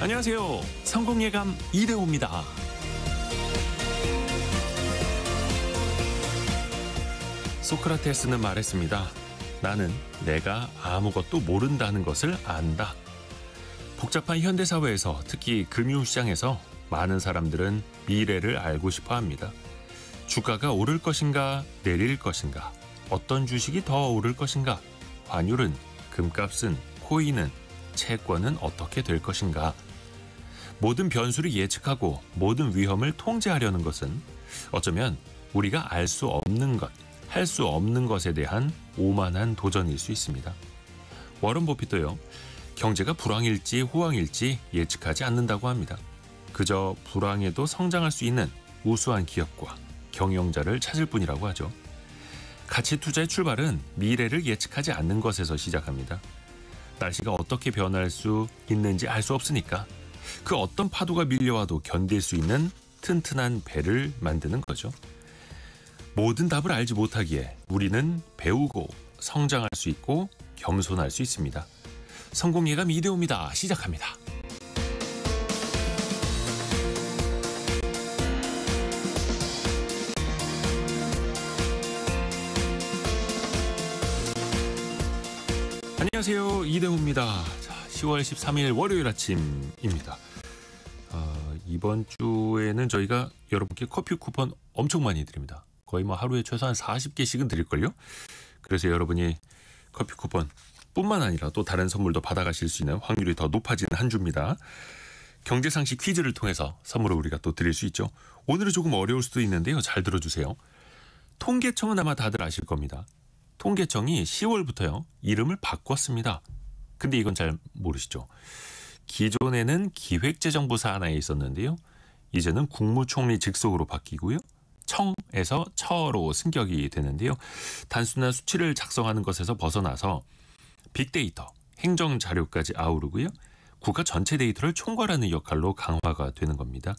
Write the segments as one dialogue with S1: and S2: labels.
S1: 안녕하세요. 성공예감 이대호입니다. 소크라테스는 말했습니다. 나는 내가 아무것도 모른다는 것을 안다. 복잡한 현대사회에서 특히 금융시장에서 많은 사람들은 미래를 알고 싶어 합니다. 주가가 오를 것인가 내릴 것인가, 어떤 주식이 더 오를 것인가, 환율은, 금값은, 코인은, 채권은 어떻게 될 것인가. 모든 변수를 예측하고 모든 위험을 통제하려는 것은 어쩌면 우리가 알 수 없는 것, 할 수 없는 것에 대한 오만한 도전일 수 있습니다. 워런 버핏도요, 경제가 불황일지 호황일지 예측하지 않는다고 합니다. 그저 불황에도 성장할 수 있는 우수한 기업과 경영자를 찾을 뿐이라고 하죠. 가치 투자의 출발은 미래를 예측하지 않는 것에서 시작합니다. 날씨가 어떻게 변할 수 있는지 알 수 없으니까 그 어떤 파도가 밀려와도 견딜 수 있는 튼튼한 배를 만드는 거죠. 모든 답을 알지 못하기에 우리는 배우고 성장할 수 있고 겸손할 수 있습니다. 성공예감 이대호입니다. 시작합니다. 안녕하세요. 이대호입니다. 자, 10월 13일 월요일 아침입니다. 이번 주에는 저희가 여러분께 커피 쿠폰 엄청 많이 드립니다. 거의 뭐 하루에 최소한 40개씩은 드릴걸요. 그래서 여러분이 커피 쿠폰 뿐만 아니라 또 다른 선물도 받아가실 수 있는 확률이 더 높아지는 한 주입니다. 경제상식 퀴즈를 통해서 선물을 우리가 또 드릴 수 있죠. 오늘은 조금 어려울 수도 있는데요. 잘 들어주세요. 통계청은 아마 다들 아실 겁니다. 통계청이 10월부터요 이름을 바꿨습니다. 근데 이건 잘 모르시죠? 기존에는 기획재정부 산하에 있었는데요. 이제는 국무총리 직속으로 바뀌고요. 청에서 처로 승격이 되는데요. 단순한 수치를 작성하는 것에서 벗어나서 빅데이터, 행정자료까지 아우르고요. 국가 전체 데이터를 총괄하는 역할로 강화가 되는 겁니다.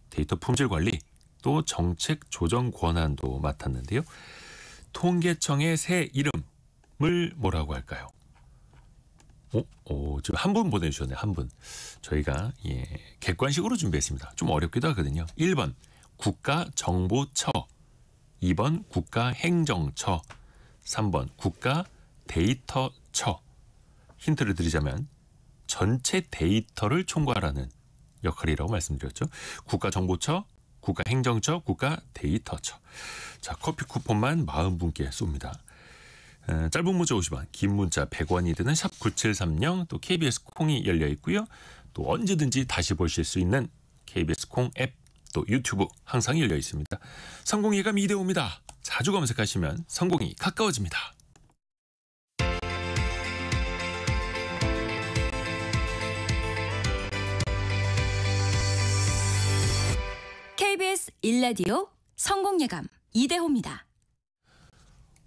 S1: 데이터 품질 관리, 또 정책 조정 권한도 맡았는데요. 통계청의 새 이름을 뭐라고 할까요? 지금 한 분 보내주셨네요. 한 분. 저희가 객관식으로 준비했습니다. 좀 어렵기도 하거든요. 1번 국가정보처, 2번 국가행정처, 3번 국가데이터처. 힌트를 드리자면 전체 데이터를 총괄하는 역할이라고 말씀드렸죠. 국가정보처, 국가행정처, 국가데이터처. 자, 커피 쿠폰만 40분께 쏩니다. 짧은 문자 50원, 긴 문자 100원이 드는 샵 9730, 또 KBS 콩이 열려 있고요. 또 언제든지 다시 보실 수 있는 KBS 콩 앱, 또 유튜브 항상 열려 있습니다. 성공예감 이대호입니다. 자주 검색하시면 성공이 가까워집니다.
S2: KBS 1라디오 성공예감 이대호입니다.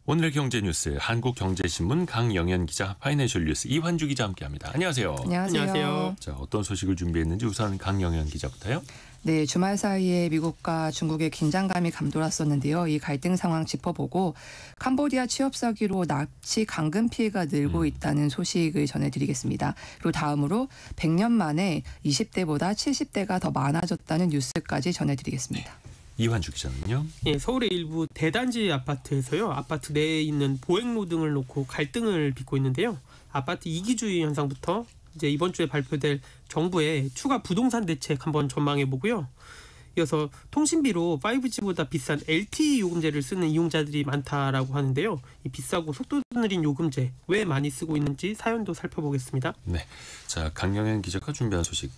S1: 오늘의 경제 뉴스 한국경제신문 강영현 기자, 파이낸셜 뉴스 이환주 기자 함께합니다. 안녕하세요.
S3: 안녕하세요.
S1: 자, 어떤 소식을 준비했는지 우선 강영현 기자부터요.
S3: 네, 주말 사이에 미국과 중국의 긴장감이 감돌았었는데요. 이 갈등 상황 짚어보고 캄보디아 취업 사기로 납치 강금 피해가 늘고 있다는 소식을 전해드리겠습니다. 그리고 다음으로 100년 만에 20대보다 70대가 더 많아졌다는 뉴스까지 전해드리겠습니다.
S1: 네. 이환주 기자는요?
S4: 예, 서울의 일부 대단지 아파트에서요. 아파트 내에 있는 보행로 등을 놓고 갈등을 빚고 있는데요. 아파트 이기주의 현상부터 이제 이번 주에 발표될 정부의 추가 부동산 대책 한번 전망해 보고요. 이어서 통신비로 5G보다 비싼 LTE 요금제를 쓰는 이용자들이 많다라고 하는데요. 이 비싸고 속도 느린 요금제 왜 많이 쓰고 있는지 사연도 살펴보겠습니다.
S1: 네, 자, 강영현 기자가 준비한 소식.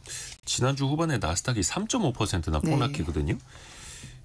S1: 지난주 후반에 나스닥이 3.5%나 폭락했거든요.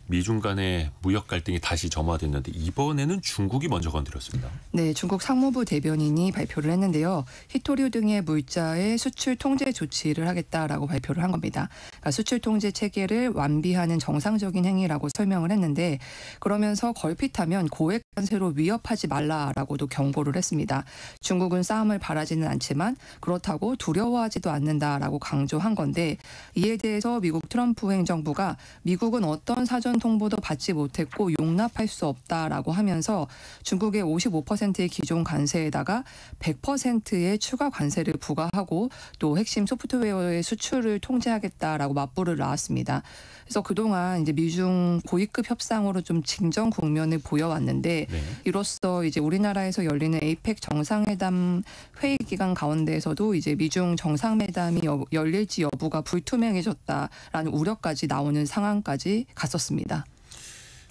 S1: 미중 간의 무역 갈등이 다시 점화됐는데 이번에는 중국이 먼저 건드렸습니다.
S3: 네, 중국 상무부 대변인이 발표를 했는데요. 히토류 등의 물자의 수출 통제 조치를 하겠다라고 발표를 한 겁니다. 그러니까 수출 통제 체계를 완비하는 정상적인 행위라고 설명을 했는데, 그러면서 걸핏하면 고액 관세로 위협하지 말라라고도 경고를 했습니다. 중국은 싸움을 바라지는 않지만 그렇다고 두려워하지도 않는다라고 강조한 건데, 이에 대해서 미국 트럼프 행정부가 미국은 어떤 사전 통보도 받지 못했고 용납할 수 없다라고 하면서 중국의 55%의 기존 관세에다가 100%의 추가 관세를 부과하고 또 핵심 소프트웨어의 수출을 통제하겠다라고 맞불을 놨습니다. 그래서 그동안 이제 미중 고위급 협상으로 좀 진정 국면을 보여왔는데
S1: 네.
S3: 이로써 이제 우리나라에서 열리는 에이펙 정상회담 회의 기간 가운데에서도 이제 미중 정상회담이 열릴지 여부가 불투명해졌다라는 우려까지 나오는 상황까지 갔었습니다.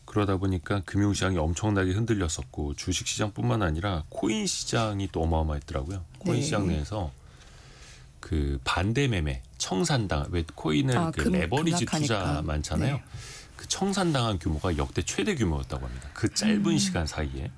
S1: 그러다 보니까 금융시장이 엄청나게 흔들렸었고 주식시장뿐만 아니라 코인 시장이 또 어마어마했더라고요. 코인
S3: 네.
S1: 시장 내에서 그 반대 매매, 청산당, 왜 코인은 그 레버리지 투자 많잖아요.
S3: 네.
S1: 그 청산당한 규모가 역대 최대 규모였다고 합니다. 그 짧은 시간 사이에.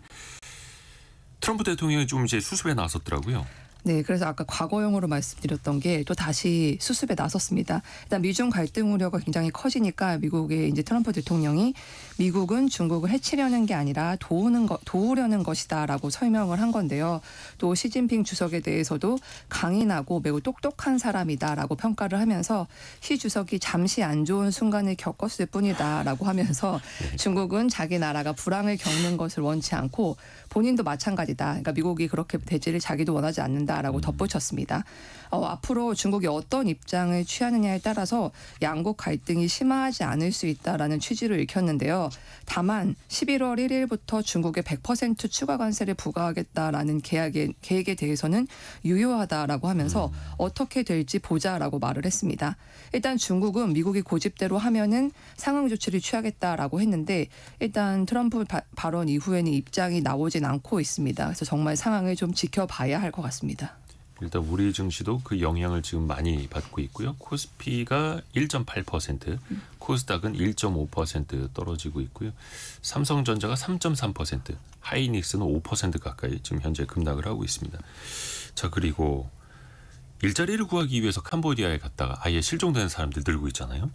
S1: 트럼프 대통령이 좀 이제 수습에 나섰더라고요.
S3: 네, 그래서 아까 과거형으로 말씀드렸던 게 또 다시 수습에 나섰습니다. 일단 미중 갈등 우려가 굉장히 커지니까 미국의 이제 트럼프 대통령이 미국은 중국을 해치려는 게 아니라 도우려는 것이다라고 설명을 한 건데요. 또 시진핑 주석에 대해서도 강인하고 매우 똑똑한 사람이다라고 평가를 하면서 시 주석이 잠시 안 좋은 순간을 겪었을 뿐이다라고 하면서 중국은 자기 나라가 불황을 겪는 것을 원치 않고 본인도 마찬가지다. 그러니까 미국이 그렇게 되지를 자기도 원하지 않는다라고 덧붙였습니다. 앞으로 중국이 어떤 입장을 취하느냐에 따라서 양국 갈등이 심화하지 않을 수 있다라는 취지를 읽혔는데요. 다만 11월 1일부터 중국에 100% 추가 관세를 부과하겠다라는 계획에 대해서는 유효하다라고 하면서 어떻게 될지 보자라고 말을 했습니다. 일단 중국은 미국이 고집대로 하면은 상응 조치를 취하겠다라고 했는데 일단 트럼프 발언 이후에는 입장이 나오진 않고 있습니다. 그래서 정말 상황을 좀 지켜봐야 할 것 같습니다.
S1: 일단 우리 증시도 그 영향을 지금 많이 받고 있고요. 코스피가 1.8%, 코스닥은 1.5% 떨어지고 있고요. 삼성전자가 3.3%, 하이닉스는 5% 가까이 지금 현재 급락을 하고 있습니다. 자, 그리고 일자리를 구하기 위해서 캄보디아에 갔다가 아예 실종되는 사람들 늘고 있잖아요.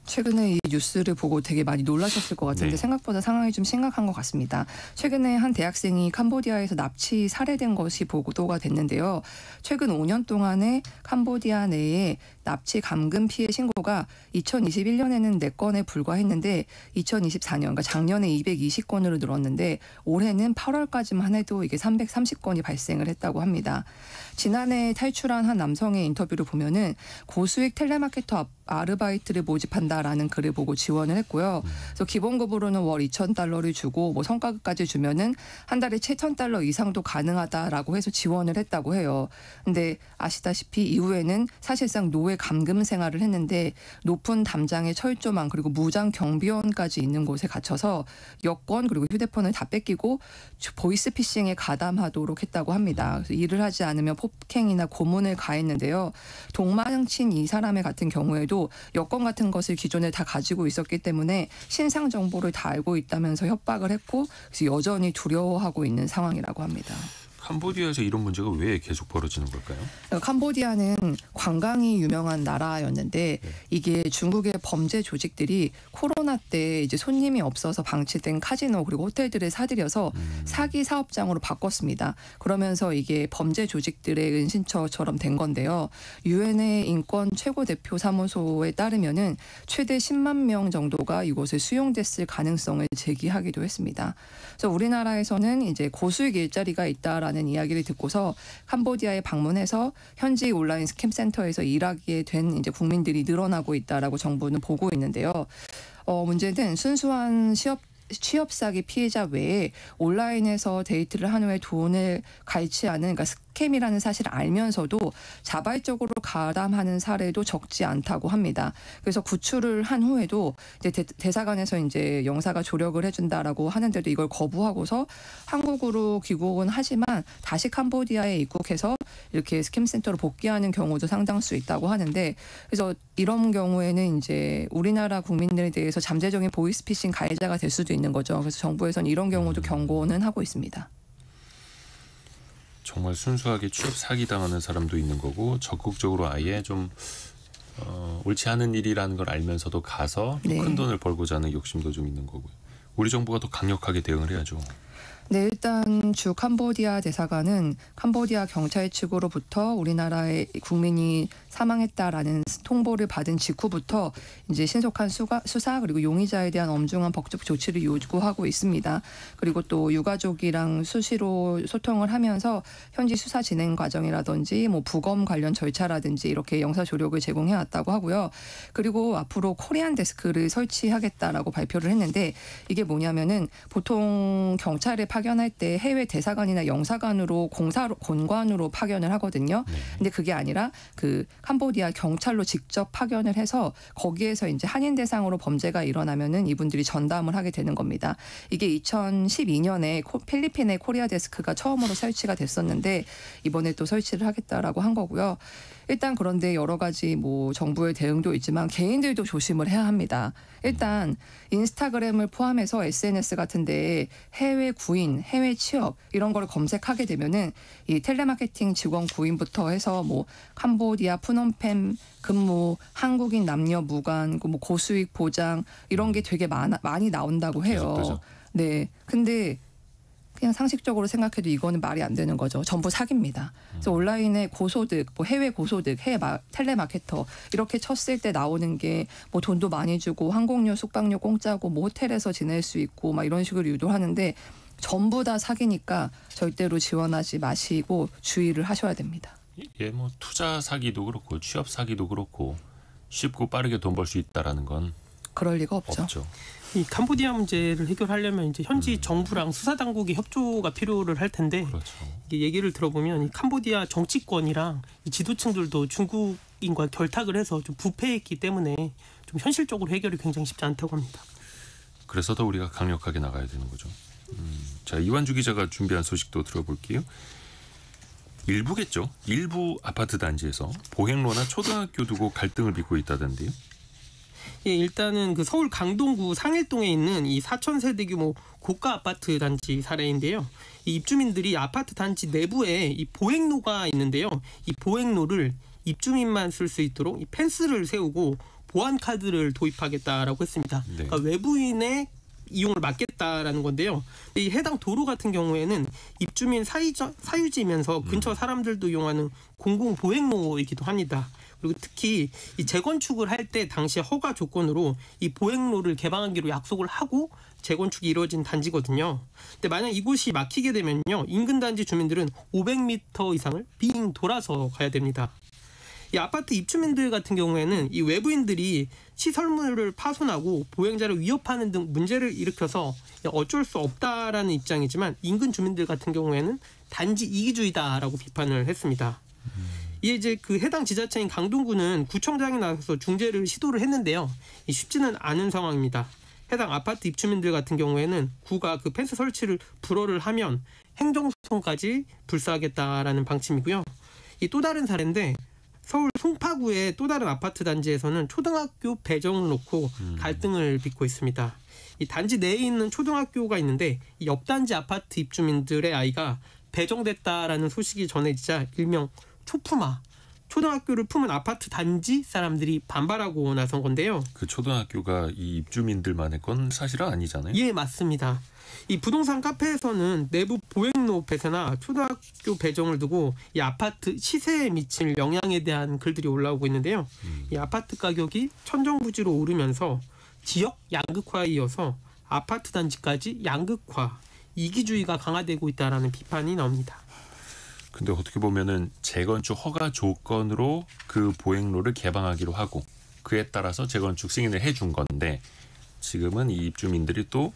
S3: 최근에 이 뉴스를 보고 되게 많이 놀라셨을 것 같은데
S1: 네.
S3: 생각보다 상황이 좀 심각한 것 같습니다. 최근에 한 대학생이 캄보디아에서 납치 살해된 것이 보도가 됐는데요. 최근 5년 동안에 캄보디아 내에 납치 감금 피해 신고가 2021년에는 4건에 불과했는데 2024년, 그러니까 작년에 220건으로 늘었는데 올해는 8월까지만 해도 이게 330건이 발생을 했다고 합니다. 지난해 탈출한 한 남성의 인터뷰를 보면은 고수익 텔레마케터 아르바이트를 모집한다라는 글을 보고 지원을 했고요. 그래서 기본급으로는 월 2,000달러를 주고 뭐 성과급까지 주면은 한 달에 7,000달러 이상도 가능하다라고 해서 지원을 했다고 해요. 근데 아시다시피 이후에는 사실상 노예 감금 생활을 했는데 높은 담장의 철조망 그리고 무장 경비원까지 있는 곳에 갇혀서 여권 그리고 휴대폰을 다 뺏기고 보이스피싱에 가담하도록 했다고 합니다. 그래서 일을 하지 않으면 폭행이나 고문을 가했는데요. 동망친 이 사람의 같은 경우에도 여권 같은 것을 기존에 다 가지고 있었기 때문에 신상 정보를 다 알고 있다면서 협박을 했고 그래서 여전히 두려워하고 있는 상황이라고 합니다.
S1: 캄보디아에서 이런 문제가 왜 계속 벌어지는 걸까요?
S3: 캄보디아는 관광이 유명한 나라였는데 이게 중국의 범죄 조직들이 코로나 때 이제 손님이 없어서 방치된 카지노 그리고 호텔들을 사들여서 사기 사업장으로 바꿨습니다. 그러면서 이게 범죄 조직들의 은신처처럼 된 건데요. 유엔의 인권 최고 대표 사무소에 따르면은 최대 10만 명 정도가 이곳에 수용됐을 가능성을 제기하기도 했습니다. 그래서 우리나라에서는 이제 고수익 일자리가 있다라는 이야기를 듣고서 캄보디아에 방문해서 현지 온라인 스캠 센터에서 일하게 된 이제 국민들이 늘어나고 있다라고 정부는 보고 있는데요. 문제는 순수한 취업 사기 피해자 외에 온라인에서 데이트를 한 후에 돈을 갈취하는 그러니까 스캠이라는 사실을 알면서도 자발적으로 가담하는 사례도 적지 않다고 합니다. 그래서 구출을 한 후에도 이제 대사관에서 이제 영사가 조력을 해준다라고 하는데도 이걸 거부하고서 한국으로 귀국은 하지만 다시 캄보디아에 입국해서 이렇게 스캠 센터로 복귀하는 경우도 상당수 있다고 하는데 그래서 이런 경우에는 이제 우리나라 국민들에 대해서 잠재적인 보이스피싱 가해자가 될 수도 있는 거죠. 그래서 정부에서는 이런 경우도 경고는 하고 있습니다.
S1: 정말 순수하게 취업 사기당하는 사람도 있는 거고 적극적으로 아예 좀 옳지 않은 일이라는 걸 알면서도 가서 큰 돈을 벌고자 하는 욕심도 좀 있는 거고요. 우리 정부가 더 강력하게 대응을 해야죠.
S3: 네, 일단 주 캄보디아 대사관은 캄보디아 경찰 측으로부터 우리나라의 국민이 사망했다라는 통보를 받은 직후부터 이제 신속한 수사 그리고 용의자에 대한 엄중한 법적 조치를 요구하고 있습니다. 그리고 또 유가족이랑 수시로 소통을 하면서 현지 수사 진행 과정이라든지 뭐 부검 관련 절차라든지 이렇게 영사 조력을 제공해 왔다고 하고요. 그리고 앞으로 코리안 데스크를 설치하겠다라고 발표를 했는데 이게 뭐냐면은 보통 경찰을 파견할 때 해외 대사관이나 영사관으로 공관으로 파견을 하거든요. 근데 그게 아니라 그 캄보디아 경찰로 직접 파견을 해서 거기에서 이제 한인 대상으로 범죄가 일어나면은 이분들이 전담을 하게 되는 겁니다. 이게 2012년에 필리핀의 코리아 데스크가 처음으로 설치가 됐었는데 이번에 또 설치를 하겠다라고 한 거고요. 일단 그런데 여러 가지 뭐 정부의 대응도 있지만 개인들도 조심을 해야 합니다. 일단 인스타그램을 포함해서 SNS 같은데 해외 구인, 해외 취업 이런 거를 검색하게 되면은 이 텔레마케팅 직원 구인부터 해서 뭐 캄보디아 푸놈펜 근무, 한국인 남녀 무관, 뭐 고수익 보장 이런 게 되게 많이 나온다고 해요. 네, 근데 그냥 상식적으로 생각해도 이거는 말이 안 되는 거죠. 전부 사기입니다. 그래서 온라인에 고소득, 뭐 해외 고소득, 해외 텔레마케터 이렇게 쳤을 때 나오는 게 뭐 돈도 많이 주고 항공료, 숙박료 공짜고 뭐 호텔에서 지낼 수 있고 막 이런 식으로 유도하는데 전부 다 사기니까 절대로 지원하지 마시고 주의를 하셔야 됩니다.
S1: 예, 뭐 투자 사기도 그렇고 취업 사기도 그렇고 쉽고 빠르게 돈 벌 수 있다라는 건
S3: 그럴 리가 없죠.
S4: 이 캄보디아 문제를 해결하려면 이제 현지 정부랑 수사 당국의 협조가 필요를 할 텐데
S1: 그렇죠.
S4: 이게 얘기를 들어보면 이 캄보디아 정치권이랑 이 지도층들도 중국인과 결탁을 해서 좀 부패했기 때문에 좀 현실적으로 해결이 굉장히 쉽지 않다고 합니다.
S1: 그래서 더 우리가 강력하게 나가야 되는 거죠. 자, 이완주 기자가 준비한 소식도 들어볼게요. 일부겠죠. 일부 아파트 단지에서 보행로나 초등학교 두고 갈등을 빚고 있다던데요.
S4: 예, 일단은 그 서울 강동구 상일동에 있는 이 4,000세대 규모 고가 아파트 단지 사례인데요. 이 입주민들이 아파트 단지 내부에 이 보행로가 있는데요. 이 보행로를 입주민만 쓸 수 있도록 이 펜스를 세우고 보안 카드를 도입하겠다라고 했습니다.
S1: 네.
S4: 그러니까 외부인의 이용을 막겠다라는 건데요. 이 해당 도로 같은 경우에는 입주민 사유지면서 근처 사람들도 이용하는 공공 보행로이기도 합니다. 그리고 특히 이 재건축을 할 때 당시 허가 조건으로 이 보행로를 개방하기로 약속을 하고 재건축이 이루어진 단지거든요. 근데 만약 이곳이 막히게 되면요, 인근 단지 주민들은 500m 이상을 빙 돌아서 가야 됩니다. 이 아파트 입주민들 같은 경우에는 이 외부인들이 시설물을 파손하고 보행자를 위협하는 등 문제를 일으켜서 어쩔 수 없다라는 입장이지만 인근 주민들 같은 경우에는 단지 이기주의다라고 비판을 했습니다. 이에 이제 그 해당 지자체인 강동구는 구청장이 나서서 중재를 시도를 했는데요. 쉽지는 않은 상황입니다. 해당 아파트 입주민들 같은 경우에는 구가 그 펜스 설치를 불허를 하면 행정소송까지 불사하겠다라는 방침이고요. 이 또 다른 사례인데 서울 송파구의 또 다른 아파트 단지에서는 초등학교 배정을 놓고 갈등을 빚고 있습니다. 이 단지 내에 있는 초등학교가 있는데 이 옆 단지 아파트 입주민들의 아이가 배정됐다라는 소식이 전해지자 일명 초품아, 초등학교를 품은 아파트 단지 사람들이 반발하고 나선 건데요.
S1: 그 초등학교가 이 입주민들만의 건 사실은 아니잖아요.
S4: 예, 맞습니다. 이 부동산 카페에서는 내부 보행로 폐쇄나 초등학교 배정을 두고 이 아파트 시세에 미칠 영향에 대한 글들이 올라오고 있는데요. 이 아파트 가격이 천정부지로 오르면서 지역 양극화에 이어서 아파트 단지까지 양극화, 이기주의가 강화되고 있다라는 비판이 나옵니다.
S1: 근데 어떻게 보면은 재건축 허가 조건으로 그 보행로를 개방하기로 하고 그에 따라서 재건축 승인을 해준 건데 지금은 이 입주민들이 또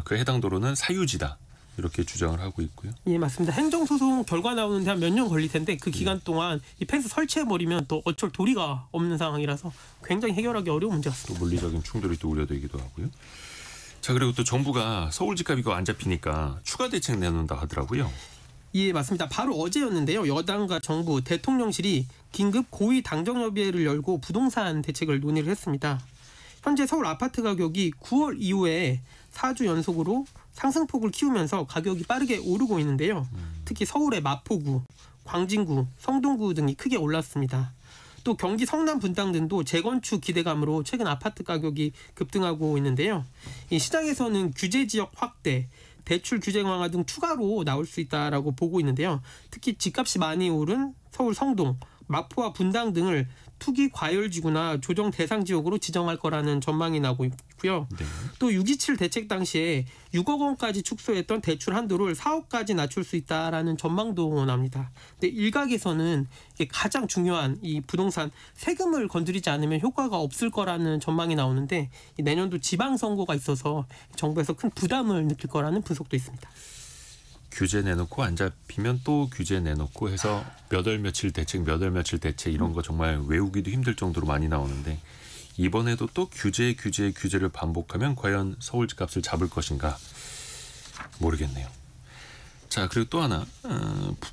S1: 그 해당 도로는 사유지다 이렇게 주장을 하고 있고요.
S4: 예, 맞습니다. 행정소송 결과 나오는데 한 몇 년 걸릴 텐데 그 기간 동안 이 펜스 설치해버리면 또 어쩔 도리가 없는 상황이라서 굉장히 해결하기 어려운 문제 같습니다.
S1: 또 물리적인 충돌이 또 우려되기도 하고요. 자, 그리고 또 정부가 서울 집값 이거 안 잡히니까 추가 대책 내놓는다 하더라고요.
S4: 예, 맞습니다. 바로 어제였는데요. 여당과 정부, 대통령실이 긴급 고위 당정협의회를 열고 부동산 대책을 논의를 했습니다. 현재 서울 아파트 가격이 9월 이후에 4주 연속으로 상승폭을 키우면서 가격이 빠르게 오르고 있는데요. 특히 서울의 마포구, 광진구, 성동구 등이 크게 올랐습니다. 또 경기 성남 분당 등도 재건축 기대감으로 최근 아파트 가격이 급등하고 있는데요. 이 시장에서는 규제 지역 확대, 대출 규제 강화 등 추가로 나올 수 있다라고 보고 있는데요. 특히 집값이 많이 오른 서울 성동, 마포와 분당 등을 투기 과열지구나 조정 대상 지역으로 지정할 거라는 전망이 나오고 있고요.
S1: 네.
S4: 또 6.27 대책 당시에 6억 원까지 축소했던 대출 한도를 4억까지 낮출 수 있다라는 전망도 납니다. 근데 일각에서는 이게 가장 중요한 이 부동산 세금을 건드리지 않으면 효과가 없을 거라는 전망이 나오는데 내년도 지방선거가 있어서 정부에서 큰 부담을 느낄 거라는 분석도 있습니다.
S1: 규제 내놓고 안 잡히면 또 규제 내놓고 해서 몇 월 며칠 대책 이런 거 정말 외우기도 힘들 정도로 많이 나오는데 이번에도 또 규제를 반복하면 과연 서울 집값을 잡을 것인가 모르겠네요. 자, 그리고 또 하나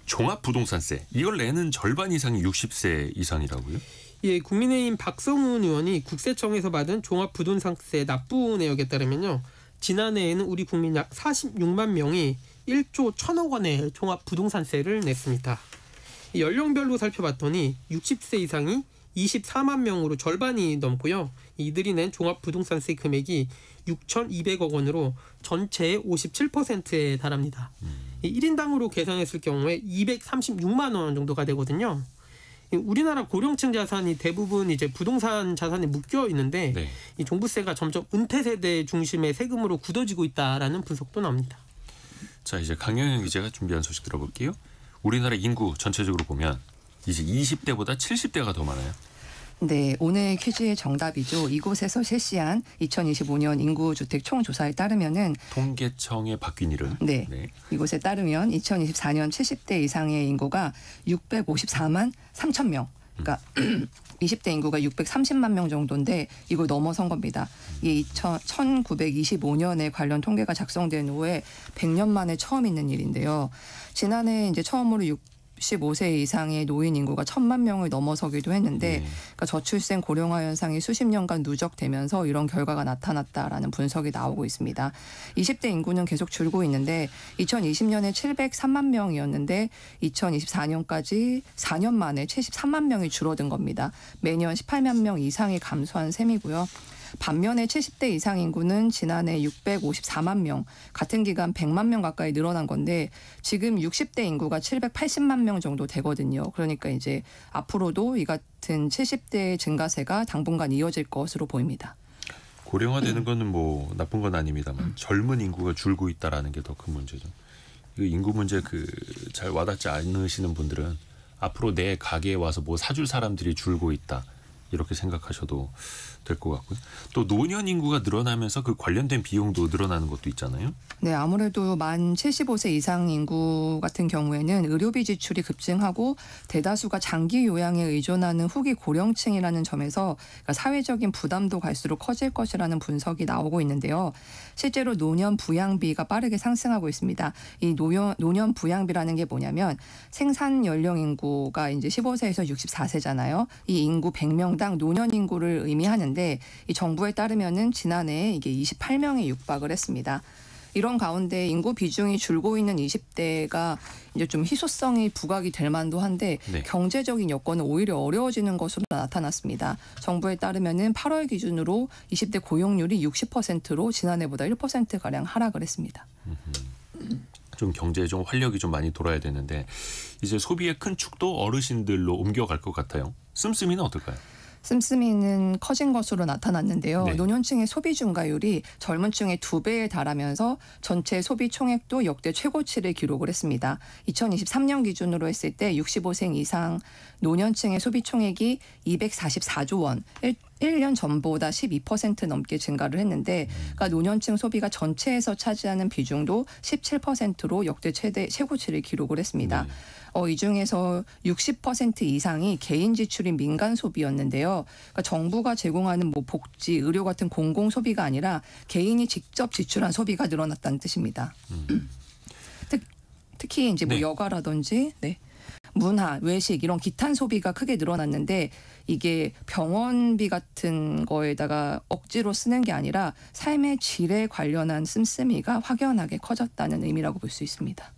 S1: 종합부동산세 이걸 내는 절반 이상이 60세 이상이라고요?
S4: 예, 국민의힘 박성훈 의원이 국세청에서 받은 종합부동산세 납부 내역에 따르면요. 지난해에는 우리 국민 약 46만 명이 1조 1,000억 원의 종합부동산세를 냈습니다. 연령별로 살펴봤더니 60세 이상이 24만 명으로 절반이 넘고요. 이들이 낸 종합부동산세 금액이 6,200억 원으로 전체의 57%에 달합니다. 1인당으로 계산했을 경우에 236만 원 정도가 되거든요. 우리나라 고령층 자산이 대부분 이제 부동산 자산에 묶여 있는데
S1: 네.
S4: 이 종부세가 점점 은퇴 세대 중심의 세금으로 굳어지고 있다라는 분석도 나옵니다.
S1: 자, 이제 강영현 기자가 준비한 소식 들어볼게요. 우리나라 인구 전체적으로 보면 이제 20대보다 70대가 더 많아요.
S3: 네, 오늘 퀴즈의 정답이죠. 이곳에서 실시한 2025년 인구주택 총조사에 따르면은
S1: 통계청의 박균희를.
S3: 네, 이곳에 따르면 2024년 70대 이상의 인구가 654만 3천 명. 그러니까 20대 인구가 630만 명 정도인데 이걸 넘어선 겁니다. 이게 1925년에 관련 통계가 작성된 후에 100년 만에 처음 있는 일인데요. 지난해 이제 처음으로 65세 이상의 노인 인구가 1,000만 명을 넘어서기도 했는데 그러니까 저출생 고령화 현상이 수십 년간 누적되면서 이런 결과가 나타났다라는 분석이 나오고 있습니다. 20대 인구는 계속 줄고 있는데 2020년에 703만 명이었는데 2024년까지 4년 만에 73만 명이 줄어든 겁니다. 매년 18만 명 이상이 감소한 셈이고요. 반면에 70대 이상 인구는 지난해 654만 명, 같은 기간 100만 명 가까이 늘어난 건데 지금 60대 인구가 780만 명 정도 되거든요. 그러니까 이제 앞으로도 이 같은 70대 증가세가 당분간 이어질 것으로 보입니다.
S1: 고령화되는 거는 뭐 나쁜 건 아닙니다만 젊은 인구가 줄고 있다라는 게 더 큰 문제죠. 이 인구 문제 잘 와닿지 않으시는 분들은 앞으로 내 가게에 와서 뭐 사줄 사람들이 줄고 있다. 이렇게 생각하셔도 될 것 같고요. 또 노년 인구가 늘어나면서 그 관련된 비용도 늘어나는 것도 있잖아요.
S3: 네, 아무래도 만 75세 이상 인구 같은 경우에는 의료비 지출이 급증하고 대다수가 장기 요양에 의존하는 후기 고령층이라는 점에서 그러니까 사회적인 부담도 갈수록 커질 것이라는 분석이 나오고 있는데요. 실제로 노년 부양비가 빠르게 상승하고 있습니다. 이 노년 부양비라는 게 뭐냐면 생산 연령 인구가 이제 15세에서 64세잖아요. 이 인구 100명당 노년 인구를 의미하는데 이 정부에 따르면은 지난해 이게 28명에 육박을 했습니다. 이런 가운데 인구 비중이 줄고 있는 20대가 이제 좀 희소성이 부각이 될 만도 한데
S1: 네.
S3: 경제적인 여건은 오히려 어려워지는 것으로 나타났습니다. 정부에 따르면은 8월 기준으로 20대 고용률이 60%로 지난해보다 1%가량 하락을 했습니다.
S1: 좀 경제에 좀 활력이 좀 많이 돌아야 되는데 이제 소비의 큰 축도 어르신들로 옮겨갈 것 같아요. 씀씀이는 어떨까요?
S3: 씀씀이는 커진 것으로 나타났는데요.
S1: 네.
S3: 노년층의 소비 증가율이 젊은 층의 2배에 달하면서 전체 소비 총액도 역대 최고치를 기록을 했습니다. 2023년 기준으로 했을 때 65세 이상 노년층의 소비 총액이 244조 원, 1년 전보다 12% 넘게 증가를 했는데 그러니까 노년층 소비가 전체에서 차지하는 비중도 17%로 역대 최고치를 기록을 했습니다.
S1: 네.
S3: 이 중에서 60% 이상이 개인 지출인 민간 소비였는데요. 그러니까 정부가 제공하는 뭐 복지, 의료 같은 공공 소비가 아니라 개인이 직접 지출한 소비가 늘어났다는 뜻입니다. 특히 이제 뭐
S1: 네.
S3: 여가라든지 문화, 외식 이런 기탄 소비가 크게 늘어났는데 이게 병원비 같은 거에다가 억지로 쓰는 게 아니라 삶의 질에 관련한 씀씀이가 확연하게 커졌다는 의미라고 볼 수 있습니다.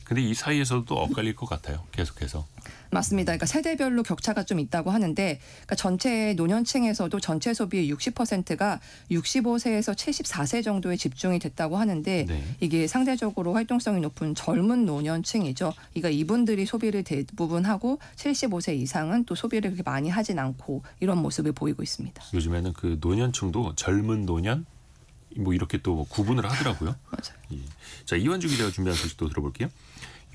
S1: 근데 이 사이에서도 또 엇갈릴 것 같아요. 계속해서.
S3: 맞습니다. 그러니까 세대별로 격차가 좀 있다고 하는데 그러니까 전체 노년층에서도 전체 소비의 60%가 65세에서 74세 정도에 집중이 됐다고 하는데
S1: 네.
S3: 이게 상대적으로 활동성이 높은 젊은 노년층이죠. 그러니까 이분들이 소비를 대부분 하고 75세 이상은 또 소비를 그렇게 많이 하진 않고 이런 모습을 보이고 있습니다.
S1: 요즘에는 그 노년층도 젊은 노년 뭐 이렇게 또 구분을 하더라고요.
S3: 맞아요.
S1: 예. 자, 이완주 기자가 준비한 소식도 들어볼게요.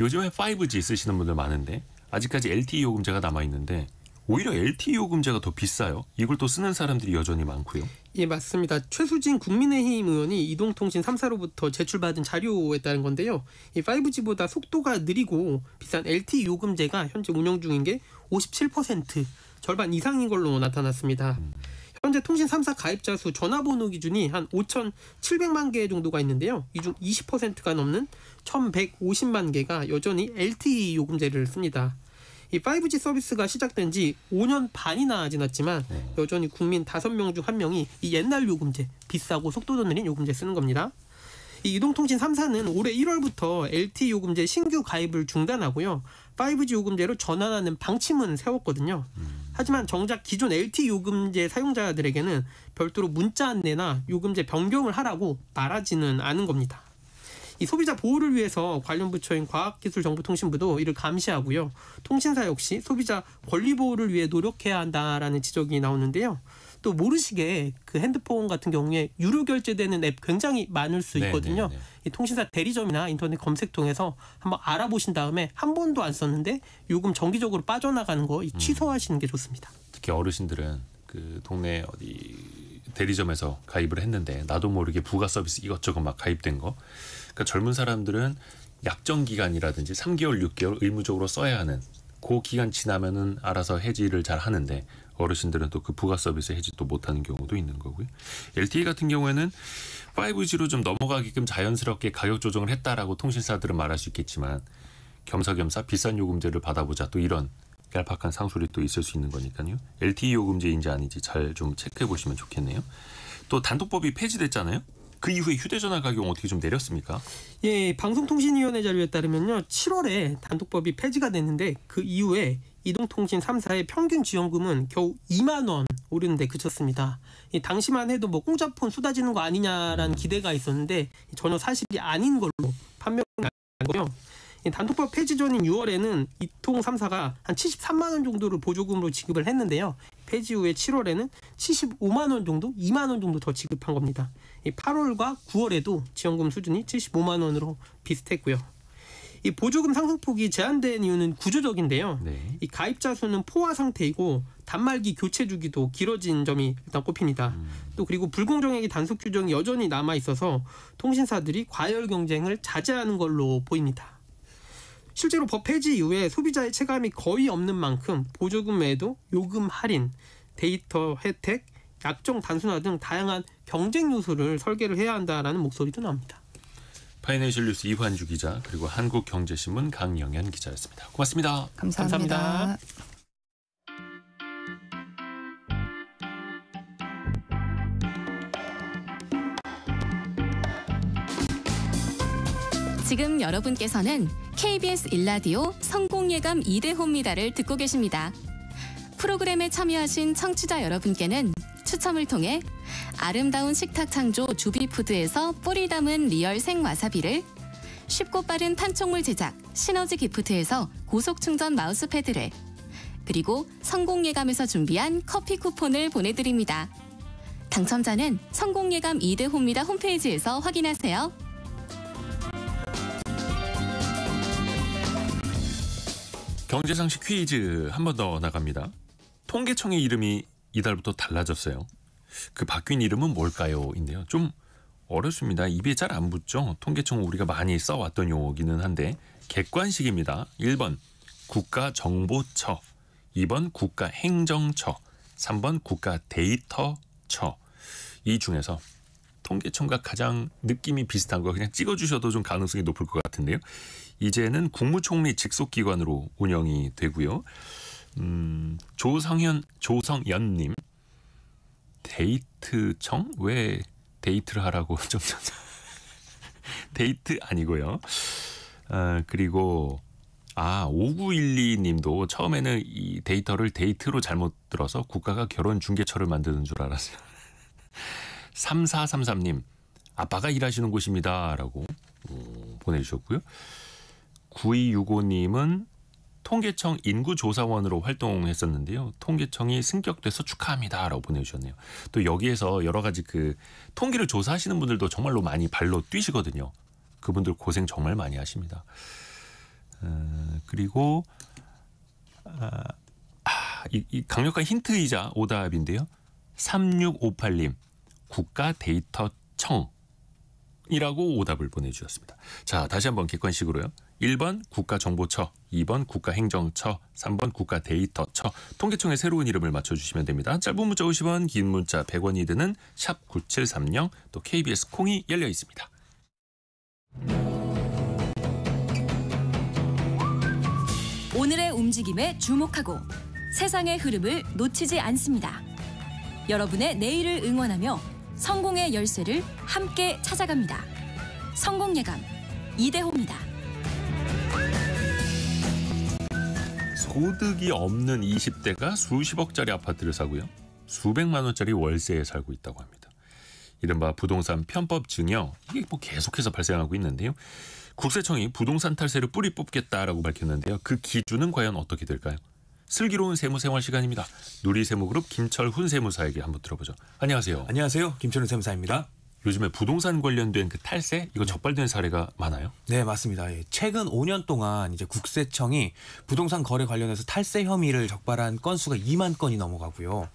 S1: 요즘에 5G 쓰시는 분들 많은데 아직까지 LTE 요금제가 남아있는데 오히려 LTE 요금제가 더 비싸요. 이걸 또 쓰는 사람들이 여전히 많고요.
S4: 예, 맞습니다. 최수진 국민의힘 의원이 이동통신 3사로부터 제출받은 자료에 따른 건데요. 이 5G보다 속도가 느리고 비싼 LTE 요금제가 현재 운영 중인 게 57%, 절반 이상인 걸로 나타났습니다. 현재 통신 3사 가입자 수 전화번호 기준이 한 5,700만 개 정도가 있는데요. 이 중 20%가 넘는 1,150만 개가 여전히 LTE 요금제를 씁니다. 이 5G 서비스가 시작된 지 5년 반이나 지났지만 여전히 국민 5명 중 1명이 이 옛날 요금제, 비싸고 속도도 느린 요금제 쓰는 겁니다. 이 이동통신 3사는 올해 1월부터 LTE 요금제 신규 가입을 중단하고요. 5G 요금제로 전환하는 방침은 세웠거든요. 하지만 정작 기존 LTE 요금제 사용자들에게는 별도로 문자 안내나 요금제 변경을 하라고 말하지는 않은 겁니다. 이 소비자 보호를 위해서 관련 부처인 과학기술정보통신부도 이를 감시하고요. 통신사 역시 소비자 권리 보호를 위해 노력해야 한다라는 지적이 나오는데요. 또 모르시게 그 핸드폰 같은 경우에 유료 결제되는 앱 굉장히 많을 수 있거든요.
S1: 네네네.
S4: 이 통신사 대리점이나 인터넷 검색 통해서 한번 알아보신 다음에 한 번도 안 썼는데 요금 정기적으로 빠져나가는 거 취소하시는 게 좋습니다.
S1: 특히 어르신들은 그 동네 어디 대리점에서 가입을 했는데 나도 모르게 부가 서비스 이것저것 막 가입된 거. 그러니까 젊은 사람들은 약정 기간이라든지 3개월, 6개월 의무적으로 써야 하는 그 기간 지나면은 알아서 해지를 잘 하는데 어르신들은 또 그 부가 서비스 해지 또 못하는 경우도 있는 거고요. LTE 같은 경우에는 5G로 좀 넘어가게끔 자연스럽게 가격 조정을 했다라고 통신사들은 말할 수 있겠지만 겸사겸사 비싼 요금제를 받아보자 또 이런 얄팍한 상술이 또 있을 수 있는 거니까요. LTE 요금제인지 아닌지 잘 좀 체크해 보시면 좋겠네요. 또 단톡법이 폐지됐잖아요. 그 이후에 휴대전화 가격 어떻게 좀 내렸습니까?
S4: 예, 방송통신위원회 자료에 따르면요. 7월에 단톡법이 폐지가 됐는데 그 이후에 이동통신 3사의 평균 지원금은 겨우 2만 원 오르는 데 그쳤습니다. 이 당시만 해도 뭐 공짜폰 쏟아지는 거 아니냐라는 기대가 있었는데 전혀 사실이 아닌 걸로 판명이 난 거고요. 단톡법 폐지 전인 6월에는 이통 3사가 한 73만 원 정도를 보조금으로 지급을 했는데요. 폐지 후에 7월에는 75만 원 정도, 2만 원 정도 더 지급한 겁니다. 8월과 9월에도 지원금 수준이 75만 원으로 비슷했고요. 이 보조금 상승폭이 제한된 이유는 구조적인데요.
S1: 네.
S4: 이 가입자 수는 포화 상태이고 단말기 교체 주기도 길어진 점이 일단 꼽힙니다. 또 그리고 불공정행위 단속 규정이 여전히 남아 있어서 통신사들이 과열 경쟁을 자제하는 걸로 보입니다. 실제로 법 폐지 이후에 소비자의 체감이 거의 없는 만큼 보조금 외에도 요금 할인, 데이터 혜택, 약정 단순화 등 다양한 경쟁 요소를 설계를 해야 한다라는 목소리도 나옵니다.
S1: 파이낸셜 뉴스 이환주 기자 그리고 한국경제신문 강영현 기자였습니다. 고맙습니다.
S3: 감사합니다.
S4: 감사합니다.
S2: 지금 여러분께서는 KBS 1라디오 성공예감 2대호입니다를 듣고 계십니다. 프로그램에 참여하신 청취자 여러분께는 추첨을 통해 아름다운 식탁 창조 주비푸드에서 뿌리 담은 리얼 생와사비를, 쉽고 빠른 판촉물 제작 시너지 기프트에서 고속 충전 마우스패드를, 그리고 성공예감에서 준비한 커피 쿠폰을 보내드립니다. 당첨자는 성공예감 2대호입니다 홈페이지에서 확인하세요.
S1: 경제상식 퀴즈 한 번 더 나갑니다. 통계청의 이름이 이달부터 달라졌어요. 그 바뀐 이름은 뭘까요? 인데요. 좀 어렵습니다. 입에 잘 안 붙죠. 통계청은 우리가 많이 써왔던 용어기는 한데 객관식입니다. 1번 국가정보처, 2번 국가행정처, 3번 국가데이터처. 이 중에서 통계청과 가장 느낌이 비슷한 거 그냥 찍어주셔도 좀 가능성이 높을 것 같은데요. 이제는 국무총리 직속기관으로 운영이 되고요. 조성연님 데이트청? 왜 데이트를 하라고 좀 데이트 아니고요. 그리고 5912님도 처음에는 이 데이터를 데이트로 잘못 들어서 국가가 결혼 중개처를 만드는 줄 알았어요. 3433님, 아빠가 일하시는 곳입니다. 라고 보내주셨고요. 9265님은 통계청 인구조사원으로 활동했었는데요. 통계청이 승격돼서 축하합니다. 라고 보내주셨네요. 또 여기에서 여러 가지 그 통계를 조사하시는 분들도 정말로 많이 발로 뛰시거든요. 그분들 고생 정말 많이 하십니다. 그리고 이 강력한 힌트이자 오답인데요. 3658님, 국가데이터청이라고 오답을 보내주셨습니다. 자, 다시 한번 객관식으로요. 1번 국가정보처, 2번 국가행정처, 3번 국가데이터처. 통계청의 새로운 이름을 맞춰주시면 됩니다. 짧은 문자 50원, 긴 문자 100원이 드는 샵 9730, 또 KBS 콩이 열려 있습니다.
S5: 오늘의 움직임에 주목하고 세상의 흐름을 놓치지 않습니다. 여러분의 내일을 응원하며 성공의 열쇠를 함께 찾아갑니다. 성공예감 이대호입니다.
S1: 소득이 없는 20대가 수십억짜리 아파트를 사고요. 수백만 원짜리 월세에 살고 있다고 합니다. 이른바 부동산 편법 증여, 이게 뭐 계속해서 발생하고 있는데요. 국세청이 부동산 탈세를 뿌리 뽑겠다라고 밝혔는데요. 그 기준은 과연 어떻게 될까요? 슬기로운 세무생활 시간입니다. 누리세무그룹 김철훈 세무사에게 한번 들어보죠. 안녕하세요.
S6: 안녕하세요. 김철훈 세무사입니다.
S1: 요즘에 부동산 관련된 그 탈세, 이거 적발된 사례가 많아요?
S6: 네, 맞습니다. 최근 5년 동안 이제 국세청이 부동산 거래 관련해서 탈세 혐의를 적발한 건수가 2만 건이 넘어가고요.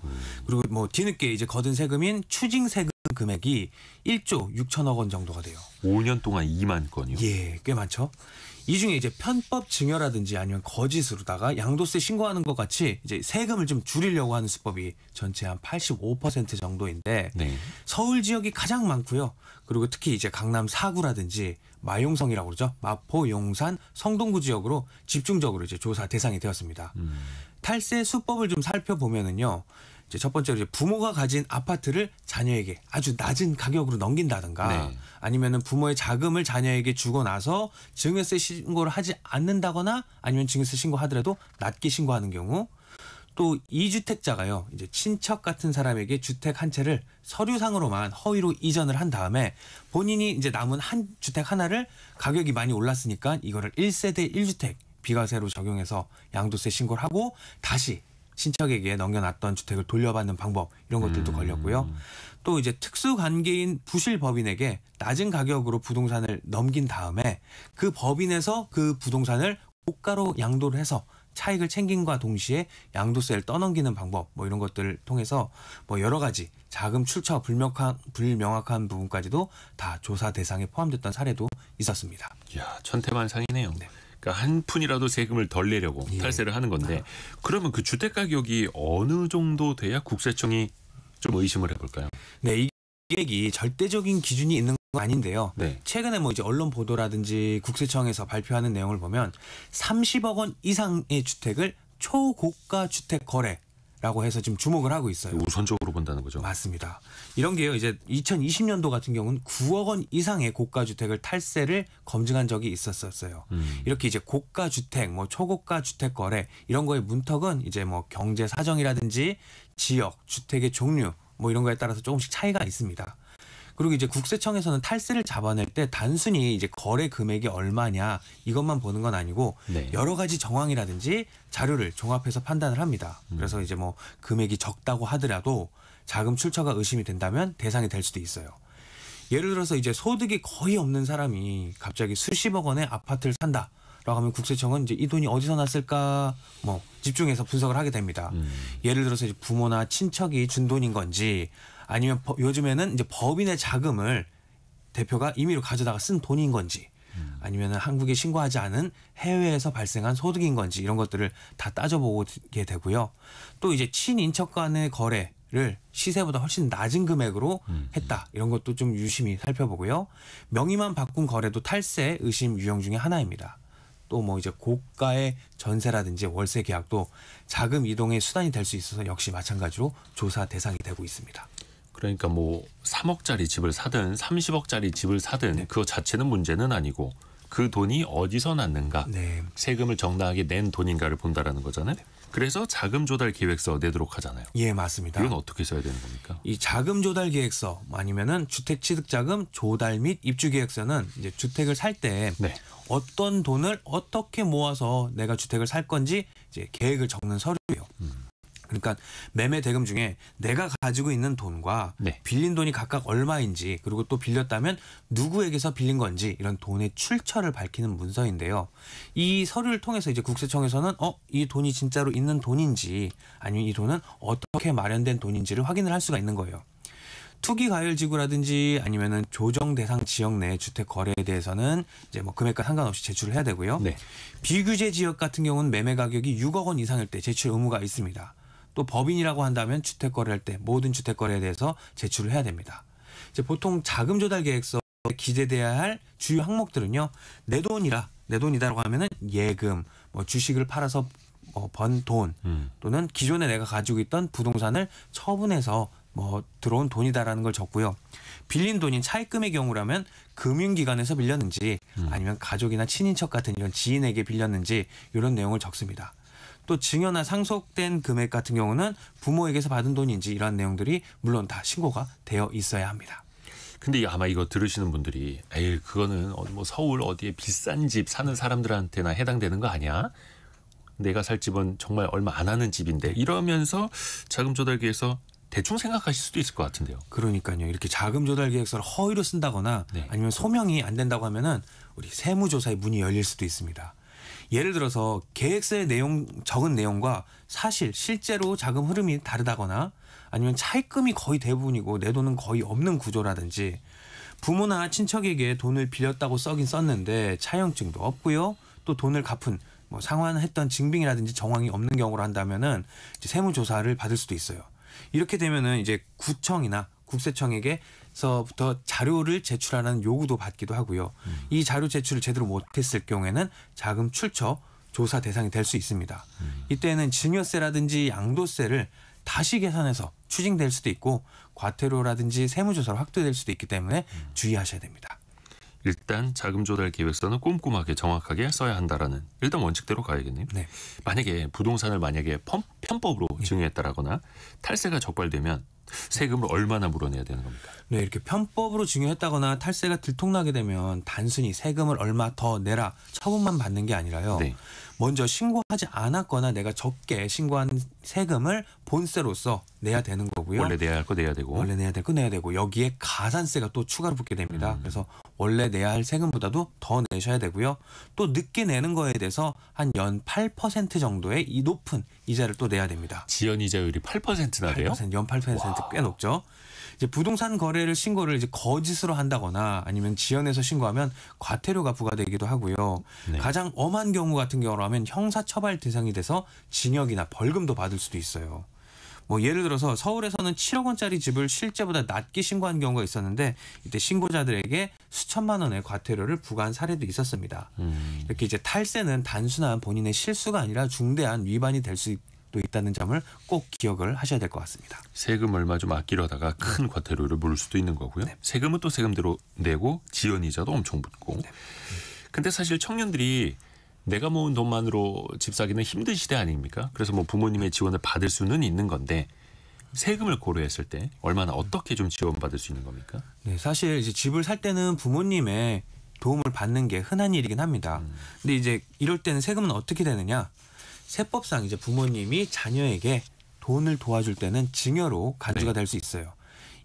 S6: 그리고 뭐 뒤늦게 이제 거둔 세금인 추징 세금 금액이 1조 6천억 원 정도가 돼요.
S1: 5년 동안 2만 건이요?
S6: 예, 꽤 많죠. 이 중에 이제 편법 증여라든지 아니면 거짓으로다가 양도세 신고하는 것 같이 이제 세금을 좀 줄이려고 하는 수법이 전체 한 85% 정도인데
S1: 네.
S6: 서울 지역이 가장 많고요. 그리고 특히 이제 강남 4구라든지 마용성이라고 그러죠. 마포, 용산, 성동구 지역으로 집중적으로 이제 조사 대상이 되었습니다. 탈세 수법을 좀 살펴보면은요. 이제 첫 번째로 이제 부모가 가진 아파트를 자녀에게 아주 낮은 가격으로 넘긴다든가
S1: 네.
S6: 아니면은 부모의 자금을 자녀에게 주고 나서 증여세 신고를 하지 않는다거나 아니면 증여세 신고하더라도 낮게 신고하는 경우, 또 2주택자가요. 이제 친척 같은 사람에게 주택 한 채를 서류상으로만 허위로 이전을 한 다음에 본인이 이제 남은 한 주택 하나를 가격이 많이 올랐으니까 이거를 1세대 1주택 비과세로 적용해서 양도세 신고를 하고 다시 친척에게 넘겨놨던 주택을 돌려받는 방법, 이런 것들도 걸렸고요. 또 이제 특수관계인 부실법인에게 낮은 가격으로 부동산을 넘긴 다음에 그 법인에서 그 부동산을 고가로 양도를 해서 차익을 챙김과 동시에 양도세를 떠넘기는 방법, 뭐 이런 것들을 통해서 뭐 여러 가지 자금 출처 불명확한 부분까지도 다 조사 대상에 포함됐던 사례도 있었습니다.
S1: 이야, 천태만상이네요.
S6: 네.
S1: 그러니까 한 푼이라도 세금을 덜 내려고 탈세를 하는 건데, 그러면 그 주택 가격이 어느 정도 돼야 국세청이 좀 의심을 해볼까요?
S6: 네, 이 가격이 절대적인 기준이 있는 건 아닌데요.
S1: 네.
S6: 최근에 뭐 이제 언론 보도라든지 국세청에서 발표하는 내용을 보면 30억 원 이상의 주택을 초고가 주택 거래라고 해서 지금 주목을 하고 있어요.
S1: 우선적으로 본다는 거죠.
S6: 맞습니다. 이런 게요. 이제 2020년도 같은 경우는 9억 원 이상의 고가 주택을 탈세를 검증한 적이 있었어요. 이렇게 이제 고가 주택, 뭐 초고가 주택 거래 이런 거의 문턱은 이제 뭐 경제 사정이라든지 지역, 주택의 종류 뭐 이런 거에 따라서 조금씩 차이가 있습니다. 그리고 이제 국세청에서는 탈세를 잡아낼 때 단순히 이제 거래 금액이 얼마냐 이것만 보는 건 아니고
S1: 네.
S6: 여러 가지 정황이라든지 자료를 종합해서 판단을 합니다. 그래서 이제 뭐 금액이 적다고 하더라도 자금 출처가 의심이 된다면 대상이 될 수도 있어요. 예를 들어서 이제 소득이 거의 없는 사람이 갑자기 수십억 원의 아파트를 산다. 라고 하면 국세청은 이제 이 돈이 어디서 났을까 뭐 집중해서 분석을 하게 됩니다. 예를 들어서 이제 부모나 친척이 준 돈인 건지 아니면 요즘에는 이제 법인의 자금을 대표가 임의로 가져다가 쓴 돈인 건지 아니면 한국에 신고하지 않은 해외에서 발생한 소득인 건지 이런 것들을 다 따져보게 되고요. 또 이제 친인척 간의 거래를 시세보다 훨씬 낮은 금액으로 했다. 이런 것도 좀 유심히 살펴보고요. 명의만 바꾼 거래도 탈세 의심 유형 중에 하나입니다. 또 뭐 이제 고가의 전세라든지 월세 계약도 자금 이동의 수단이 될 수 있어서 역시 마찬가지로 조사 대상이 되고 있습니다.
S1: 그러니까 뭐 3억짜리 집을 사든 30억짜리 집을 사든 그거 자체는 문제는 아니고 그 돈이 어디서 났는가,
S6: 네.
S1: 세금을 정당하게 낸 돈인가를 본다라는 거잖아요. 계획서 자금 조달 계획서 내도록 하잖아요.
S6: 예, 맞습니다.
S1: 이건 어떻게 써야 되는 겁니까?
S6: 이 자금 조달 계획서 아니면은 주택 취득 자금 조달 및 입주 계획서는 이제 주택을 살 때
S1: 네.
S6: 어떤 돈을 어떻게 모아서 내가 주택을 살 건지 이제 계획을 적는 서류예요. 그러니까 매매 대금 중에 내가 가지고 있는 돈과
S1: 네.
S6: 빌린 돈이 각각 얼마인지, 그리고 또 빌렸다면 누구에게서 빌린 건지, 이런 돈의 출처를 밝히는 문서인데요. 이 서류를 통해서 이제 국세청에서는 이 돈이 진짜로 있는 돈인지 아니면 이 돈은 어떻게 마련된 돈인지를 확인을 할 수가 있는 거예요. 투기 과열 지구라든지 아니면은 조정 대상 지역 내 주택 거래에 대해서는 이제 뭐 금액과 상관없이 제출을 해야 되고요.
S1: 네.
S6: 비규제 지역 같은 경우는 매매 가격이 6억 원 이상일 때 제출 의무가 있습니다. 또 법인이라고 한다면 주택 거래할 때 모든 주택 거래에 대해서 제출을 해야 됩니다. 이제 보통 자금 조달 계획서에 기재돼야 할 주요 항목들은요. 내 돈이다라고 하면은 예금, 뭐 주식을 팔아서 번 돈, 또는 기존에 내가 가지고 있던 부동산을 처분해서 뭐 들어온 돈이다라는 걸 적고요. 빌린 돈인 차입금의 경우라면 금융기관에서 빌렸는지 아니면 가족이나 친인척 같은 이런 지인에게 빌렸는지 이런 내용을 적습니다. 또 증여나 상속된 금액 같은 경우는 부모에게서 받은 돈인지 이런 내용들이 물론 다 신고가 되어 있어야 합니다.
S1: 근데 아마 이거 들으시는 분들이 에이 그거는 뭐 서울 어디에 비싼 집 사는 사람들한테나 해당되는 거 아니야? 내가 살 집은 정말 얼마 안 하는 집인데, 이러면서 자금 조달 계획서 대충 생각하실 수도 있을 것 같은데요.
S6: 그러니까요. 이렇게 자금 조달 계획서를 허위로 쓴다거나
S1: 네.
S6: 아니면 소명이 안 된다고 하면은 우리 세무조사의 문이 열릴 수도 있습니다. 예를 들어서 계획서의 적은 내용과 실제로 자금 흐름이 다르다거나 아니면 차입금이 거의 대부분이고 내 돈은 거의 없는 구조라든지, 부모나 친척에게 돈을 빌렸다고 써긴 썼는데 차용증도 없고요. 또 돈을 갚은 뭐 상환했던 증빙이라든지 정황이 없는 경우로 한다면은 이제 세무조사를 받을 수도 있어요. 이렇게 되면은 이제 구청이나 국세청에게서부터 자료를 제출하라는 요구도 받기도 하고요. 이 자료 제출을 제대로 못했을 경우에는 자금 출처 조사 대상이 될 수 있습니다. 이때는 증여세라든지 양도세를 다시 계산해서 추징될 수도 있고 과태료라든지 세무조사로 확대될 수도 있기 때문에 주의하셔야 됩니다.
S1: 일단 자금 조달 계획서는 꼼꼼하게 정확하게 써야 한다라는 일단 원칙대로 가야겠네요.
S6: 네.
S1: 만약에 부동산을 편법으로 증여했다라거나 탈세가 적발되면 세금을 얼마나 물어내야 되는 겁니까?
S6: 네, 이렇게 편법으로 증여했다거나 탈세가 들통나게 되면 단순히 세금을 얼마 더 내라 처분만 받는 게 아니라요.
S1: 네.
S6: 먼저 신고하지 않았거나 내가 적게 신고한 세금을 본세로서 내야 되는 거고요.
S1: 원래 내야 할 거 내야 되고.
S6: 원래 내야 될 거 내야 되고, 여기에 가산세가 또 추가로 붙게 됩니다. 그래서 원래 내야 할 세금보다도 더 내셔야 되고요. 또 늦게 내는 거에 대해서 한 연 8% 정도의 이 높은 이자를 또 내야 됩니다.
S1: 지연 이자율이 8%나 돼요?
S6: 8%, 연 8% 꽤 높죠. 이제 부동산 거래를 신고를 이제 거짓으로 한다거나 아니면 지연해서 신고하면 과태료가 부과되기도 하고요.
S1: 네.
S6: 가장 엄한 경우 같은 경우라면 형사처벌 대상이 돼서 징역이나 벌금도 받을 수도 있어요. 뭐 예를 들어서 서울에서는 7억 원짜리 집을 실제보다 낮게 신고한 경우가 있었는데 이때 신고자들에게 수천만 원의 과태료를 부과한 사례도 있었습니다. 이렇게 이제 탈세는 단순한 본인의 실수가 아니라 중대한 위반이 될 수도 있다는 점을 꼭 기억을 하셔야 될 것 같습니다.
S1: 세금 얼마 좀 아끼려다가 큰 과태료를 물을 수도 있는 거고요.
S6: 네.
S1: 세금은 또 세금대로 내고 지연 이자도 엄청 붙고.
S6: 네.
S1: 근데 사실 청년들이 내가 모은 돈만으로 집 사기는 힘든 시대 아닙니까? 그래서 뭐 부모님의 지원을 받을 수는 있는 건데 세금을 고려했을 때 얼마나 어떻게 좀 지원받을 수 있는 겁니까?
S6: 네, 사실 이제 집을 살 때는 부모님의 도움을 받는 게 흔한 일이긴 합니다. 근데 이제 이럴 때는 세금은 어떻게 되느냐? 세법상 이제 부모님이 자녀에게 돈을 도와줄 때는 증여로 간주가 될 수 있어요.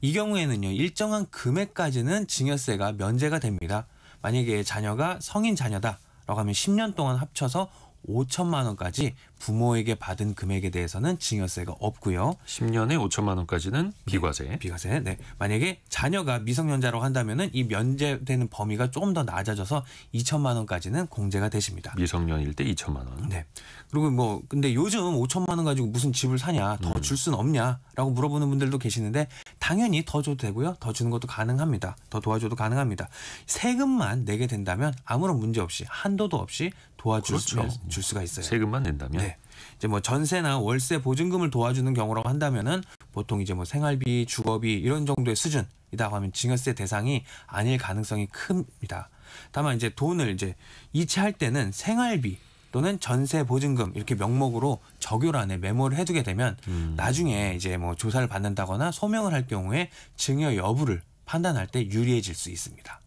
S6: 이 경우에는요, 일정한 금액까지는 증여세가 면제가 됩니다. 만약에 자녀가 성인 자녀다라고 하면 10년 동안 합쳐서 5천만 원까지 부모에게 받은 금액에 대해서는 증여세가 없고요.
S1: 10년에 5천만 원까지는 비과세.
S6: 네, 비과세. 네. 만약에 자녀가 미성년자라고 한다면은 이 면제되는 범위가 조금 더 낮아져서 2천만 원까지는 공제가 되십니다.
S1: 미성년일 때 2천만 원.
S6: 네. 그리고 뭐 근데 요즘 5천만 원 가지고 무슨 집을 사냐, 더 줄 수는 없냐라고 물어보는 분들도 계시는데 당연히 더 줘도 되고요. 더 주는 것도 가능합니다. 더 도와줘도 가능합니다. 세금만 내게 된다면 아무런 문제 없이 한도도 없이 도와줄 줄 수가 있어요.
S1: 세금만 낸다면.
S6: 네. 이제 뭐 전세나 월세 보증금을 도와주는 경우라고 한다면은 보통 이제 뭐 생활비, 주거비 이런 정도의 수준이라고 하면 증여세 대상이 아닐 가능성이 큽니다. 다만 이제 돈을 이제 이체할 때는 생활비 또는 전세 보증금 이렇게 명목으로 적요란에 메모를 해두게 되면 나중에 이제 뭐 조사를 받는다거나 소명을 할 경우에 증여 여부를 판단할 때 유리해질 수 있습니다.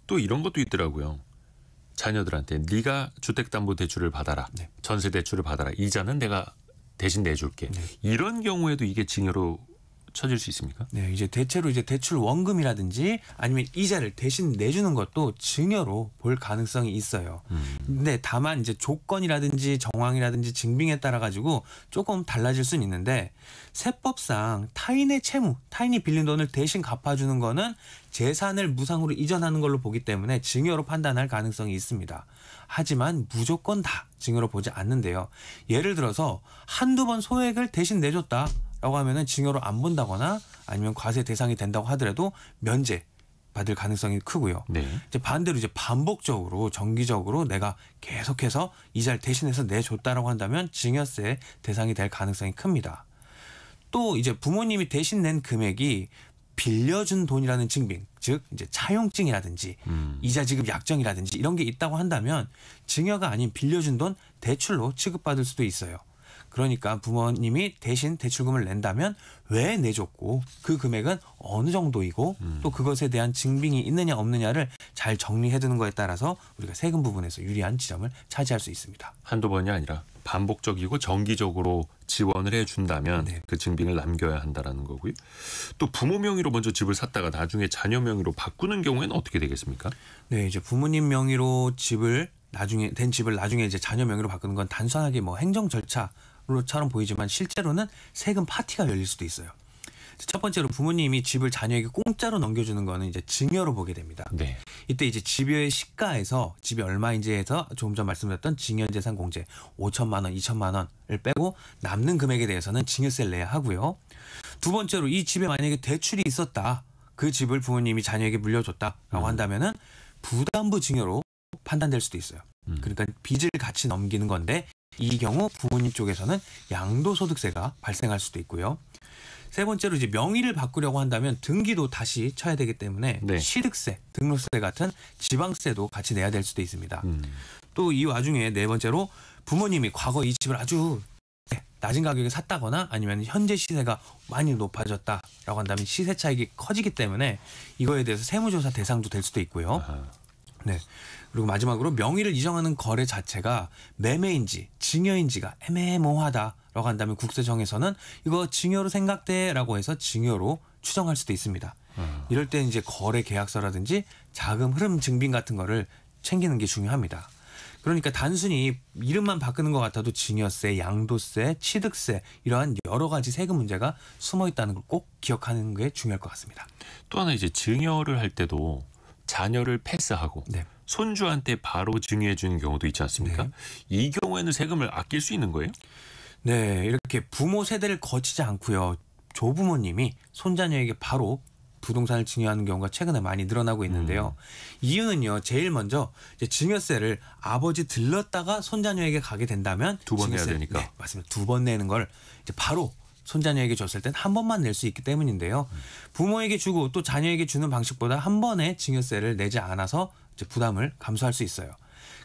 S1: 또 이런 것도 있더라고요. 자녀들한테 네가 주택담보대출을 받아라.
S6: 네.
S1: 전세대출을 받아라. 이자는 내가 대신 내줄게.
S6: 네.
S1: 이런 경우에도 이게 증여로 쳐질 수 있습니까?
S6: 네, 이제 대체로 이제 대출 원금이라든지 아니면 이자를 대신 내주는 것도 증여로 볼 가능성이 있어요. 근데 다만 이제 조건이라든지 정황이라든지 증빙에 따라 가지고 조금 달라질 수는 있는데 세법상 타인의 채무, 타인이 빌린 돈을 대신 갚아주는 거는 재산을 무상으로 이전하는 걸로 보기 때문에 증여로 판단할 가능성이 있습니다. 하지만 무조건 다 증여로 보지 않는데요. 예를 들어서 한두 번 소액을 대신 내줬다. 라고 하면은 증여로 안 본다거나 아니면 과세 대상이 된다고 하더라도 면제 받을 가능성이 크고요.
S1: 네.
S6: 이제 반대로 이제 반복적으로 정기적으로 내가 계속해서 이자를 대신해서 내줬다라고 한다면 증여세 대상이 될 가능성이 큽니다. 또 이제 부모님이 대신 낸 금액이 빌려준 돈이라는 증빙, 즉 이제 차용증이라든지 이자 지급 약정이라든지 이런 게 있다고 한다면 증여가 아닌 빌려준 돈 대출로 취급받을 수도 있어요. 그러니까 부모님이 대신 대출금을 낸다면 왜 내줬고 그 금액은 어느 정도이고 또 그것에 대한 증빙이 있느냐 없느냐를 잘 정리해두는 거에 따라서 우리가 세금 부분에서 유리한 지점을 차지할 수 있습니다.
S1: 한두 번이 아니라 반복적이고 정기적으로 지원을 해준다면
S6: 네.
S1: 그 증빙을 남겨야 한다라는 거고요. 또 부모 명의로 먼저 집을 샀다가 나중에 자녀 명의로 바꾸는 경우에는 어떻게 되겠습니까?
S6: 네, 이제 부모님 명의로 집을 나중에 이제 자녀 명의로 바꾸는 건 단순하게 뭐 행정 절차로처럼 보이지만 실제로는 세금 파티가 열릴 수도 있어요. 첫 번째로 부모님이 집을 자녀에게 공짜로 넘겨주는 거는 이제 증여로 보게 됩니다.
S1: 네.
S6: 이때 이제 집의 시가에서 집이 얼마인지 해서 조금 전 말씀드렸던 증여재산 공제 5천만 원, 2천만 원을 빼고 남는 금액에 대해서는 증여세를 내야 하고요. 두 번째로 이 집에 만약에 대출이 있었다. 그 집을 부모님이 자녀에게 물려줬다라고 한다면은 부담부 증여로 판단될 수도 있어요. 그러니까 빚을 같이 넘기는 건데 이 경우 부모님 쪽에서는 양도소득세가 발생할 수도 있고요. 세 번째로 이제 명의를 바꾸려고 한다면 등기도 다시 쳐야 되기 때문에
S1: 네.
S6: 취득세, 등록세 같은 지방세도 같이 내야 될 수도 있습니다. 또 이 와중에 네 번째로 부모님이 과거 이 집을 아주 낮은 가격에 샀다거나 아니면 현재 시세가 많이 높아졌다라고 한다면 시세 차익이 커지기 때문에 이거에 대해서 세무조사 대상도 될 수도 있고요.
S1: 아하.
S6: 네. 그리고 마지막으로 명의를 이정하는 거래 자체가 매매인지 증여인지가 애매모호하다라고 한다면 국세청에서는 이거 증여로 생각돼라고 해서 증여로 추정할 수도 있습니다. 이럴 때 이제 거래 계약서라든지 자금 흐름 증빙 같은 거를 챙기는 게 중요합니다. 그러니까 단순히 이름만 바꾸는 것 같아도 증여세, 양도세, 취득세 이러한 여러 가지 세금 문제가 숨어 있다는 걸 꼭 기억하는 게 중요할 것 같습니다.
S1: 또 하나 이제 증여를 할 때도 자녀를 패스하고
S6: 네.
S1: 손주한테 바로 증여해 주는 경우도 있지 않습니까?
S6: 네.
S1: 이 경우에는 세금을 아낄 수 있는 거예요?
S6: 네, 이렇게 부모 세대를 거치지 않고요. 조부모님이 손자녀에게 바로 부동산을 증여하는 경우가 최근에 많이 늘어나고 있는데요. 이유는요. 제일 먼저 이제 증여세를 아버지 들렀다가 손자녀에게 가게 된다면
S1: 두 번 내야
S6: 증여세,
S1: 되니까.
S6: 네, 맞습니다. 두 번 내는 걸 이제 바로 손자녀에게 줬을 땐 한 번만 낼 수 있기 때문인데요. 부모에게 주고 또 자녀에게 주는 방식보다 한 번에 증여세를 내지 않아서 이제 부담을 감수할 수 있어요.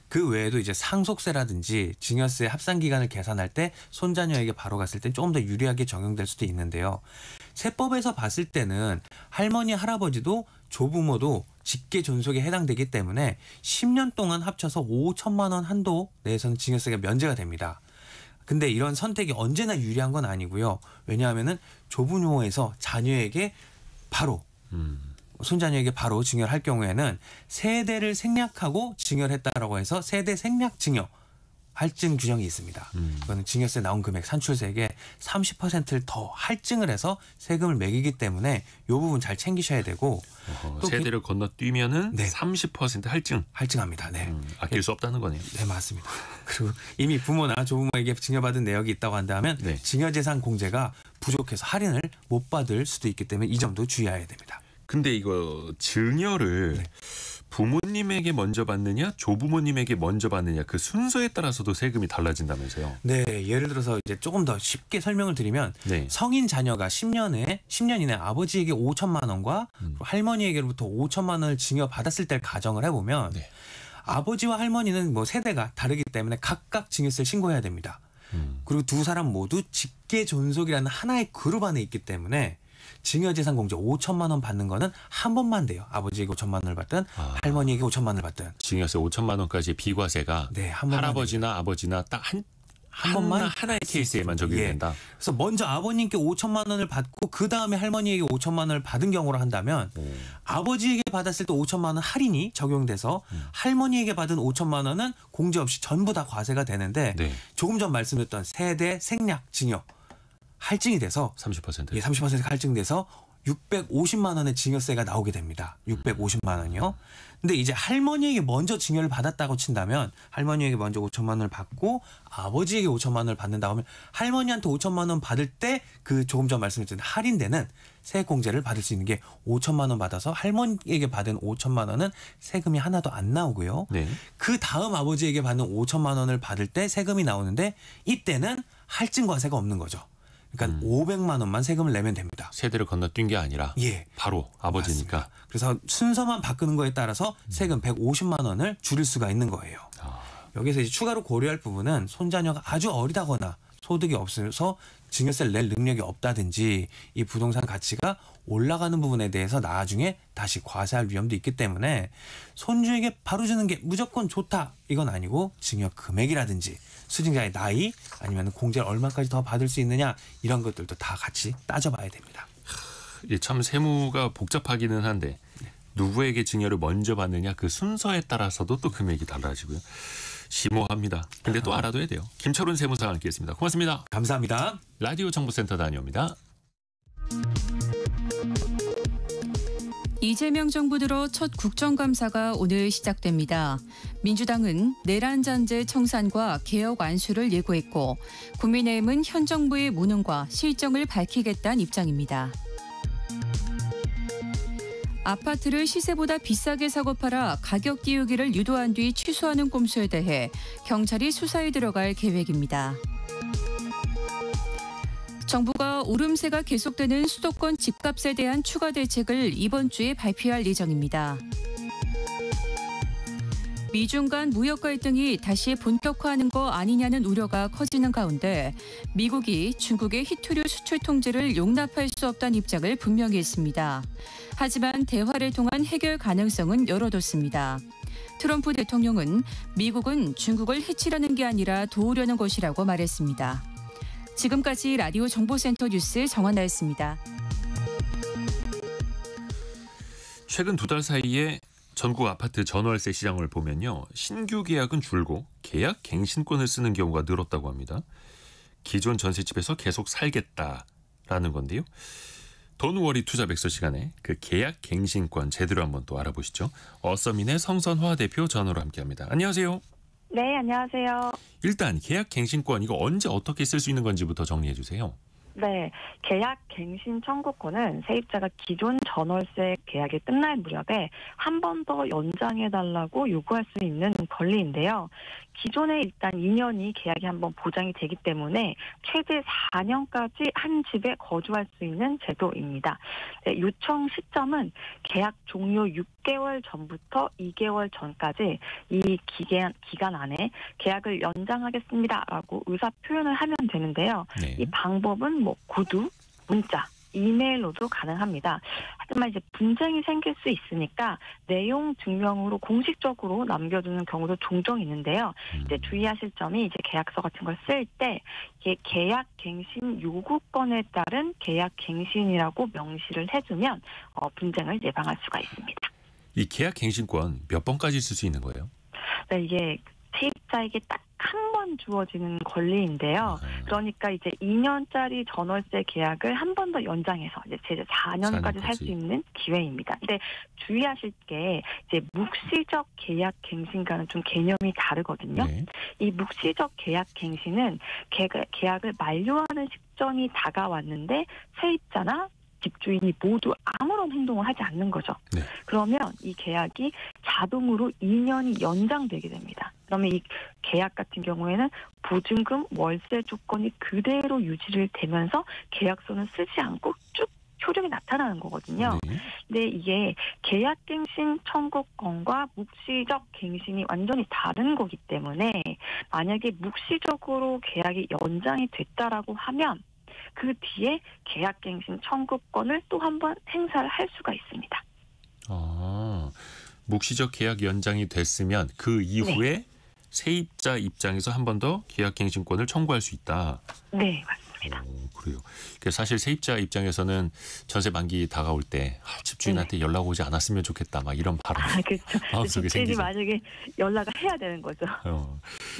S6: 그 외에도 이제 상속세라든지 증여세 합산 기간을 계산할 때 손자녀에게 바로 갔을 땐 조금 더 유리하게 적용될 수도 있는데요. 세법에서 봤을 때는 할머니, 할아버지도 조부모도 직계 존속에 해당되기 때문에 10년 동안 합쳐서 5천만 원 한도 내에서는 증여세가 면제가 됩니다. 근데 이런 선택이 언제나 유리한 건 아니고요. 왜냐하면은 조부모에서 자녀에게 바로 손자녀에게 바로 증여를 할 경우에는 세대를 생략하고 증여를 했다라고 해서 세대 생략 증여 할증 규정이 있습니다. 이거는 증여세 나온 금액 산출세액의 30%를 더 할증을 해서 세금을 매기기 때문에 이 부분 잘 챙기셔야 되고 또
S1: 세대를 건너뛰면은
S6: 네.
S1: 30% 할증.
S6: 할증합니다. 네.
S1: 아낄 수 없다는 거네요.
S6: 네, 맞습니다. 그리고 이미 부모나 조부모에게 증여받은 내역이 있다고 한다면
S1: 네.
S6: 증여재산 공제가 부족해서 할인을 못 받을 수도 있기 때문에 이 점도 주의해야 됩니다.
S1: 근데 이거 증여를 부모님에게 먼저 받느냐, 조부모님에게 먼저 받느냐 그 순서에 따라서도 세금이 달라진다면서요?
S6: 네, 예를 들어서 이제 조금 더 쉽게 설명을 드리면
S1: 네.
S6: 성인 자녀가 10년 이내 아버지에게 5천만 원과 할머니에게로부터 5천만 원을 증여받았을 때를 가정을 해보면
S1: 네.
S6: 아버지와 할머니는 뭐 세대가 다르기 때문에 각각 증여세를 신고해야 됩니다. 그리고 두 사람 모두 직계 존속이라는 하나의 그룹 안에 있기 때문에 증여재산 공제 5천만 원 받는 거는 한 번만 돼요. 아버지에게 5천만 원을 받든 할머니에게 5천만 원을 받든.
S1: 증여세 5천만 원까지의 비과세가
S6: 네, 한 번만
S1: 할아버지나
S6: 됩니다.
S1: 아버지나 딱 한
S6: 번만
S1: 하나의 케이스에만 적용이
S6: 예.
S1: 된다.
S6: 그래서 먼저 아버님께 5천만 원을 받고 그 다음에 할머니에게 5천만 원을 받은 경우로 한다면 아버지에게 받았을 때 5천만 원 할인이 적용돼서 할머니에게 받은 5천만 원은 공제 없이 전부 다 과세가 되는데
S1: 네.
S6: 조금 전 말씀드렸던 세대 생략 증여 할증이 돼서
S1: 30%.
S6: 예, 30%가 할증돼서 650만 원의 증여세가 나오게 됩니다. 650만 원이요. 근데 이제 할머니에게 먼저 증여를 받았다고 친다면 할머니에게 먼저 5천만 원을 받고 아버지에게 5천만 원을 받는다고 하면 할머니한테 5천만 원 받을 때 그 조금 전 말씀드린 할인되는 세액공제를 받을 수 있는 게 5천만 원 받아서 할머니에게 받은 5천만 원은 세금이 하나도 안 나오고요.
S1: 네.
S6: 그 다음 아버지에게 받는 5천만 원을 받을 때 세금이 나오는데 이때는 할증과세가 없는 거죠. 그러니까 500만 원만 세금을 내면 됩니다.
S1: 세대를 건너뛴 게 아니라
S6: 예.
S1: 바로 아버지니까.
S6: 맞습니다. 그래서 순서만 바꾸는 거에 따라서 세금 150만 원을 줄일 수가 있는 거예요. 여기서 이제 추가로 고려할 부분은 손자녀가 아주 어리다거나 소득이 없어서 증여세를 낼 능력이 없다든지 이 부동산 가치가 올라가는 부분에 대해서 나중에 다시 과세할 위험도 있기 때문에 손주에게 바로 주는 게 무조건 좋다 이건 아니고 증여 금액이라든지 수증자의 나이 아니면 공제를 얼마까지 더 받을 수 있느냐 이런 것들도 다 같이 따져봐야 됩니다.
S1: 참 세무가 복잡하기는 한데 누구에게 증여를 먼저 받느냐 그 순서에 따라서도 또 금액이 달라지고요. 심오합니다. 근데 또 알아둬야 돼요. 김철훈 세무사와 함께했습니다. 고맙습니다.
S6: 감사합니다.
S1: 라디오 정보센터 다녀옵니다.
S7: 이재명 정부 들어 첫 국정감사가 오늘 시작됩니다. 민주당은 내란 잔재 청산과 개혁 완수를 예고했고 국민의힘은 현 정부의 무능과 실정을 밝히겠다는 입장입니다. 아파트를 시세보다 비싸게 사고 팔아 가격 띄우기를 유도한 뒤 취소하는 꼼수에 대해 경찰이 수사에 들어갈 계획입니다. 정부가 오름세가 계속되는 수도권 집값에 대한 추가 대책을 이번 주에 발표할 예정입니다. 미중 간 무역 갈등이 다시 본격화하는 거 아니냐는 우려가 커지는 가운데 미국이 중국의 히토류 수출 통제를 용납할 수 없다는 입장을 분명히 했습니다. 하지만 대화를 통한 해결 가능성은 열어뒀습니다. 트럼프 대통령은 미국은 중국을 해치려는 게 아니라 도우려는 것이라고 말했습니다. 지금까지 라디오 정보센터 뉴스 정원나였습니다.
S1: 최근 2달 사이에 전국 아파트 전월세 시장을 보면요. 신규 계약은 줄고 계약 갱신권을 쓰는 경우가 늘었다고 합니다. 기존 전셋집에서 계속 살겠다라는 건데요. 돈워리 투자 백서 시간에 그 계약 갱신권 제대로 한번 또 알아보시죠. 어서민의 성선화 대표 전화로 함께합니다. 안녕하세요.
S8: 네, 안녕하세요.
S1: 일단 계약 갱신권 이거 언제 어떻게 쓸 수 있는 건지부터 정리해 주세요.
S8: 네, 계약 갱신 청구권은 세입자가 기존 전월세 계약이 끝날 무렵에 한 번 더 연장해달라고 요구할 수 있는 권리인데요. 기존에 일단 2년이 계약이 한번 보장이 되기 때문에 최대 4년까지 한 집에 거주할 수 있는 제도입니다. 네, 요청 시점은 계약 종료 6개월 전부터 2개월 전까지 이 기간 안에 계약을 연장하겠습니다라고 의사 표현을 하면 되는데요.
S1: 네.
S8: 이 방법은 구두, 문자, 이메일로도 가능합니다. 하지만 이제 분쟁이 생길 수 있으니까 내용 증명으로 공식적으로 남겨두는 경우도 종종 있는데요. 이제 주의하실 점이 이제 계약서 같은 걸 쓸 때 계약 갱신 요구권에 따른 계약 갱신이라고 명시를 해주면 분쟁을 예방할 수가 있습니다.
S1: 이 계약 갱신권 몇 번까지 쓸 수 있는 거예요?
S8: 네, 이게 세입자에게 딱 한 번 주어지는 권리인데요. 그러니까 이제 2년짜리 전월세 계약을 한 번 더 연장해서 이제 최대 4년까지 살 수 있는 기회입니다. 근데 주의하실 게 이제 묵시적 계약 갱신과는 좀 개념이 다르거든요.
S1: 네.
S8: 이 묵시적 계약 갱신은 계약을 만료하는 시점이 다가왔는데 세입자나 집주인이 모두 아무런 행동을 하지 않는 거죠.
S1: 네.
S8: 그러면 이 계약이 자동으로 2년이 연장되게 됩니다. 그러면 이 계약 같은 경우에는 보증금, 월세 조건이 그대로 유지를 되면서 계약서는 쓰지 않고 쭉 효력이 나타나는 거거든요.
S1: 네.
S8: 근데 이게 계약갱신 청구권과 묵시적 갱신이 완전히 다른 거기 때문에 만약에 묵시적으로 계약이 연장이 됐다라고 하면 그 뒤에 계약갱신 청구권을 또 한 번 행사를 할 수가 있습니다.
S1: 묵시적 계약 연장이 됐으면 그 이후에
S8: 네.
S1: 세입자 입장에서 한 번 더 계약갱신권을 청구할 수 있다.
S8: 네, 맞습니다.
S1: 그래요. 사실 세입자 입장에서는 전세 만기 다가올 때 집주인한테 연락 오지 않았으면 좋겠다. 막 이런 바람.
S8: 그렇죠.
S1: 마음속에
S8: 집주인이
S1: 생기죠.
S8: 만약에 연락을 해야 되는 거죠.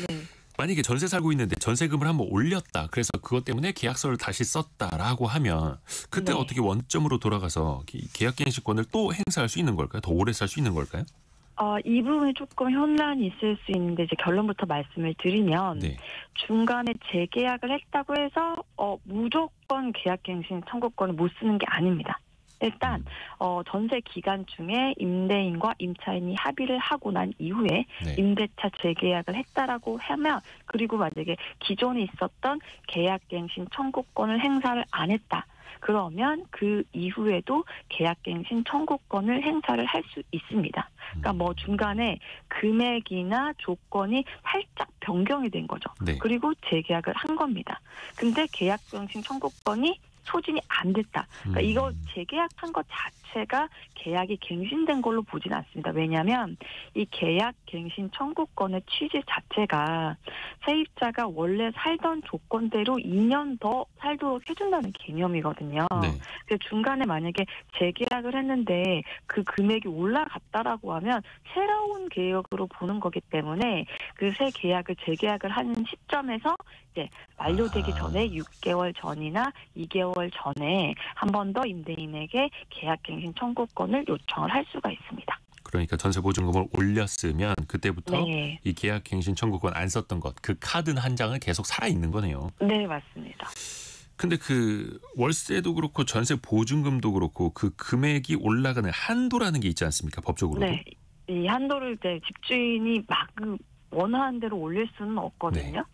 S8: 네.
S1: 만약에 전세 살고 있는데 전세금을 한번 올렸다. 그래서 그것 때문에 계약서를 다시 썼다라고 하면 그때
S8: 네.
S1: 어떻게 원점으로 돌아가서 계약갱신권을 또 행사할 수 있는 걸까요? 더 오래 살 수 있는 걸까요?
S8: 이 부분에 조금 혼란이 있을 수 있는데 이제 결론부터 말씀을 드리면
S1: 네.
S8: 중간에 재계약을 했다고 해서 무조건 계약갱신 청구권을 못 쓰는 게 아닙니다. 일단 전세 기간 중에 임대인과 임차인이 합의를 하고 난 이후에
S1: 네.
S8: 임대차 재계약을 했다라고 하면 그리고 만약에 기존에 있었던 계약갱신 청구권을 행사를 안 했다. 그러면 그 이후에도 계약갱신 청구권을 행사를 할 수 있습니다. 그러니까 뭐 중간에 금액이나 조건이 살짝 변경이 된 거죠.
S1: 네.
S8: 그리고 재계약을 한 겁니다. 근데 계약갱신 청구권이 소진이 안 됐다. 그러니까 이거 재계약한 것 자체가 계약이 갱신된 걸로 보진 않습니다. 왜냐하면 이 계약 갱신 청구권의 취지 자체가 세입자가 원래 살던 조건대로 2년 더 살도록 해준다는 개념이거든요.
S1: 네.
S8: 그래서 중간에 만약에 재계약을 했는데 그 금액이 올라갔다라고 하면 새로운 계약으로 보는 거기 때문에 그 새 계약을 재계약을 하는 시점에서 이제 만료되기 전에 6개월 전이나 2개월 전에 한 번 더 임대인에게 계약갱신 청구권을 요청을 할 수가 있습니다.
S1: 그러니까 전세 보증금을 올렸으면 그때부터
S8: 네.
S1: 이 계약갱신 청구권 안 썼던 것, 그 카드 한 장은 계속 살아 있는 거네요.
S8: 네, 맞습니다.
S1: 근데 그 월세도 그렇고 전세 보증금도 그렇고 그 금액이 올라가는 한도라는 게 있지 않습니까? 법적으로도.
S8: 네, 이 한도를 이제 집주인이 막 원하는 대로 올릴 수는 없거든요.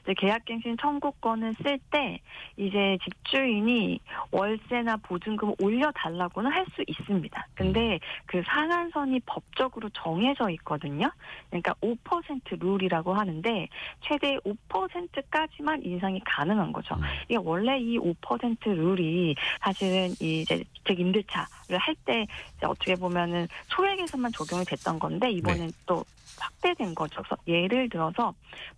S8: 이제 계약갱신 청구권을 쓸 때 이제 집주인이 월세나 보증금을 올려달라고는 할 수 있습니다. 근데 그 상한선이 법적으로 정해져 있거든요. 그러니까 5% 룰이라고 하는데 최대 5%까지만 인상이 가능한 거죠. 이게 원래 이 5% 룰이 사실은 이제 주택 임대차를 할 때 어떻게 보면은 소액에서만 적용이 됐던 건데 이번엔 또 확대된 거죠. 그래서 예를 들어서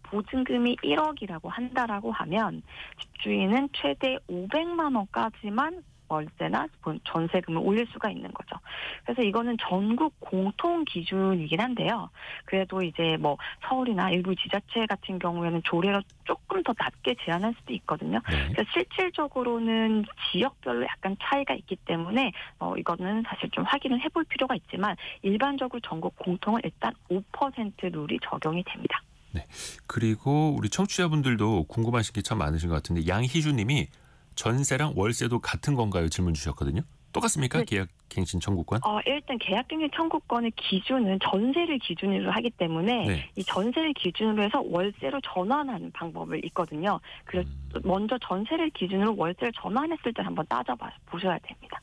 S8: 보증금이 1억이라고 한다라고 하면 집주인은 최대 500만 원까지만 월세나 전세금을 올릴 수가 있는 거죠. 그래서 이거는 전국 공통 기준이긴 한데요. 그래도 이제 뭐 서울이나 일부 지자체 같은 경우에는 조례로 조금 더 낮게 제한할 수도 있거든요. 그래서 실질적으로는 지역별로 약간 차이가 있기 때문에 이거는 사실 좀 확인을 해볼 필요가 있지만 일반적으로 전국 공통은 일단 5% 룰이 적용이 됩니다.
S1: 네. 그리고 우리 청취자분들도 궁금하신 게 참 많으신 것 같은데 양희주님이 전세랑 월세도 같은 건가요? 질문 주셨거든요. 똑같습니까?
S8: 네.
S1: 계약갱신 청구권?
S8: 일단 계약갱신 청구권의 기준은 전세를 기준으로 하기 때문에 이 전세를 기준으로 해서 월세로 전환하는 방법을 있거든요. 그래서 먼저 전세를 기준으로 월세를 전환했을 때 한번 따져보셔야 됩니다.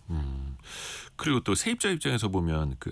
S1: 그리고 또 세입자 입장에서 보면 그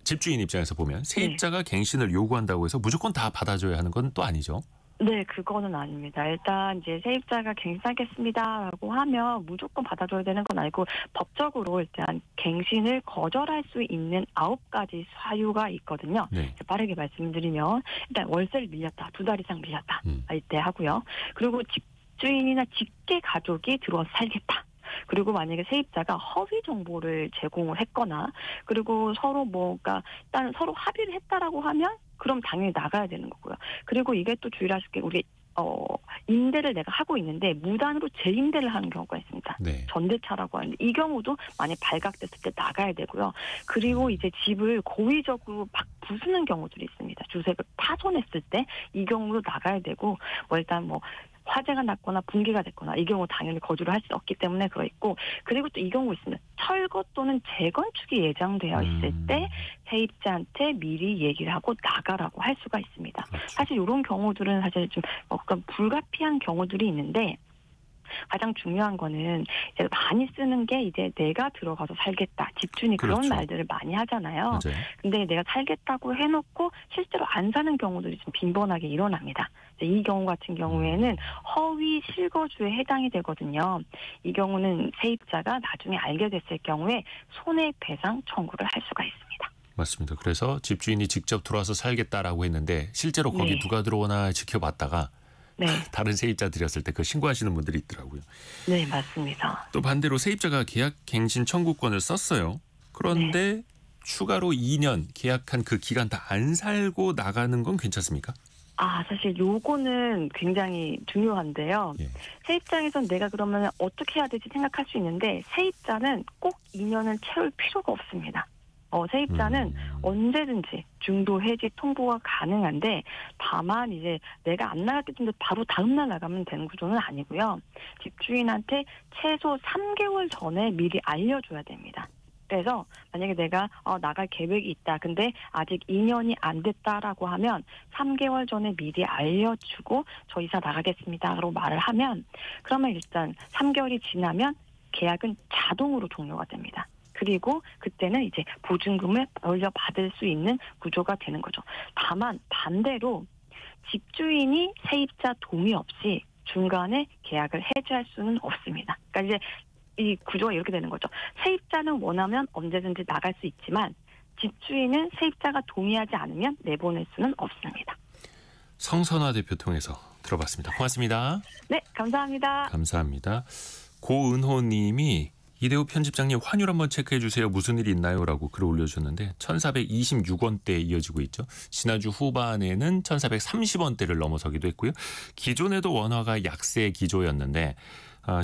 S1: 집주인 입장에서 보면 세입자가 갱신을 요구한다고 해서 무조건 다 받아줘야 하는 건 또 아니죠?
S8: 네, 그거는 아닙니다. 일단 이제 세입자가 갱신하겠습니다라고 하면 무조건 받아줘야 되는 건 아니고 법적으로 일단 갱신을 거절할 수 있는 9가지 사유가 있거든요.
S1: 네.
S8: 빠르게 말씀드리면 일단 월세를 밀렸다, 2달 이상 밀렸다 이때 하고요. 그리고 집주인이나 직계 가족이 들어와서 살겠다. 그리고 만약에 세입자가 허위 정보를 제공을 했거나 그리고 서로 그러니까 일단 서로 합의를 했다라고 하면 그럼 당연히 나가야 되는 거고요. 그리고 이게 또 주의를 하실 게 우리 임대를 내가 하고 있는데 무단으로 재임대를 하는 경우가 있습니다.
S1: 네.
S8: 전대차라고 하는데 이 경우도 만약 발각됐을 때 나가야 되고요. 그리고 이제 집을 고의적으로 막 부수는 경우들이 있습니다. 주택을 파손했을 때 이 경우도 나가야 되고 일단 화재가 났거나 붕괴가 됐거나 이 경우 당연히 거주를 할 수 없기 때문에 그거 있고, 그리고 또 이 경우 있으면 철거 또는 재건축이 예정되어 있을 때 세입자한테 미리 얘기를 하고 나가라고 할 수가 있습니다.
S1: 그렇죠.
S8: 사실 이런 경우들은 사실 좀 불가피한 경우들이 있는데, 가장 중요한 거는 이제 많이 쓰는 게 이제 내가 들어가서 살겠다. 집주인이
S1: 그렇죠.
S8: 그런 말들을 많이 하잖아요.
S1: 맞아요.
S8: 근데 내가 살겠다고 해놓고 실제로 안 사는 경우들이 좀 빈번하게 일어납니다. 이 경우 같은 경우에는 허위 실거주에 해당이 되거든요. 이 경우는 세입자가 나중에 알게 됐을 경우에 손해배상 청구를 할 수가 있습니다.
S1: 맞습니다. 그래서 집주인이 직접 들어와서 살겠다라고 했는데 실제로 거기
S8: 네.
S1: 누가 들어오나 지켜봤다가
S8: 네,
S1: 다른 세입자들이었을 때 그 신고하시는 분들이 있더라고요.
S8: 네 맞습니다.
S1: 또 반대로 세입자가 계약 갱신 청구권을 썼어요. 그런데 추가로 2년 계약한 그 기간 다 안 살고 나가는 건 괜찮습니까?
S8: 사실 요거는 굉장히 중요한데요.
S1: 예.
S8: 세입자에선 내가 그러면 어떻게 해야 되지 생각할 수 있는데, 세입자는 꼭 2년을 채울 필요가 없습니다. 세입자는 언제든지 중도 해지 통보가 가능한데, 다만 이제 내가 안 나갈 때쯤에 바로 다음날 나가면 되는 구조는 아니고요. 집주인한테 최소 3개월 전에 미리 알려줘야 됩니다. 그래서 만약에 내가 나갈 계획이 있다. 근데 아직 2년이 안 됐다라고 하면 3개월 전에 미리 알려주고 저 이사 나가겠습니다. 라고 말을 하면, 그러면 일단 3개월이 지나면 계약은 자동으로 종료가 됩니다. 그리고 그때는 이제 보증금을 돌려받을 수 있는 구조가 되는 거죠. 다만 반대로 집주인이 세입자 동의 없이 중간에 계약을 해지할 수는 없습니다. 그러니까 이제 이 구조가 이렇게 되는 거죠. 세입자는 원하면 언제든지 나갈 수 있지만 집주인은 세입자가 동의하지 않으면 내보낼 수는 없습니다.
S1: 성선화 대표 통해서 들어봤습니다. 고맙습니다.
S8: 네, 감사합니다.
S1: 감사합니다. 고은호 님이 이대호 편집장님 환율 한번 체크해 주세요. 무슨 일이 있나요? 라고 글을 올려주셨는데 1426원대에 이어지고 있죠. 지난주 후반에는 1430원대를 넘어서기도 했고요. 기존에도 원화가 약세 기조였는데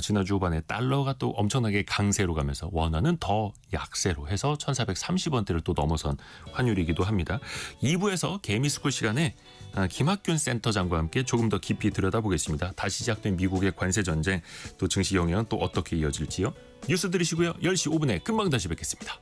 S1: 지난주 후반에 달러가 또 엄청나게 강세로 가면서 원화는 더 약세로 해서 1430원대를 또 넘어선 환율이기도 합니다. 2부에서 개미스쿨 시간에 김학균 센터장과 함께 조금 더 깊이 들여다보겠습니다. 다시 시작된 미국의 관세 전쟁, 또 증시 영향은 또 어떻게 이어질지요? 뉴스 들으시고요. 10시 5분에 금방 다시 뵙겠습니다.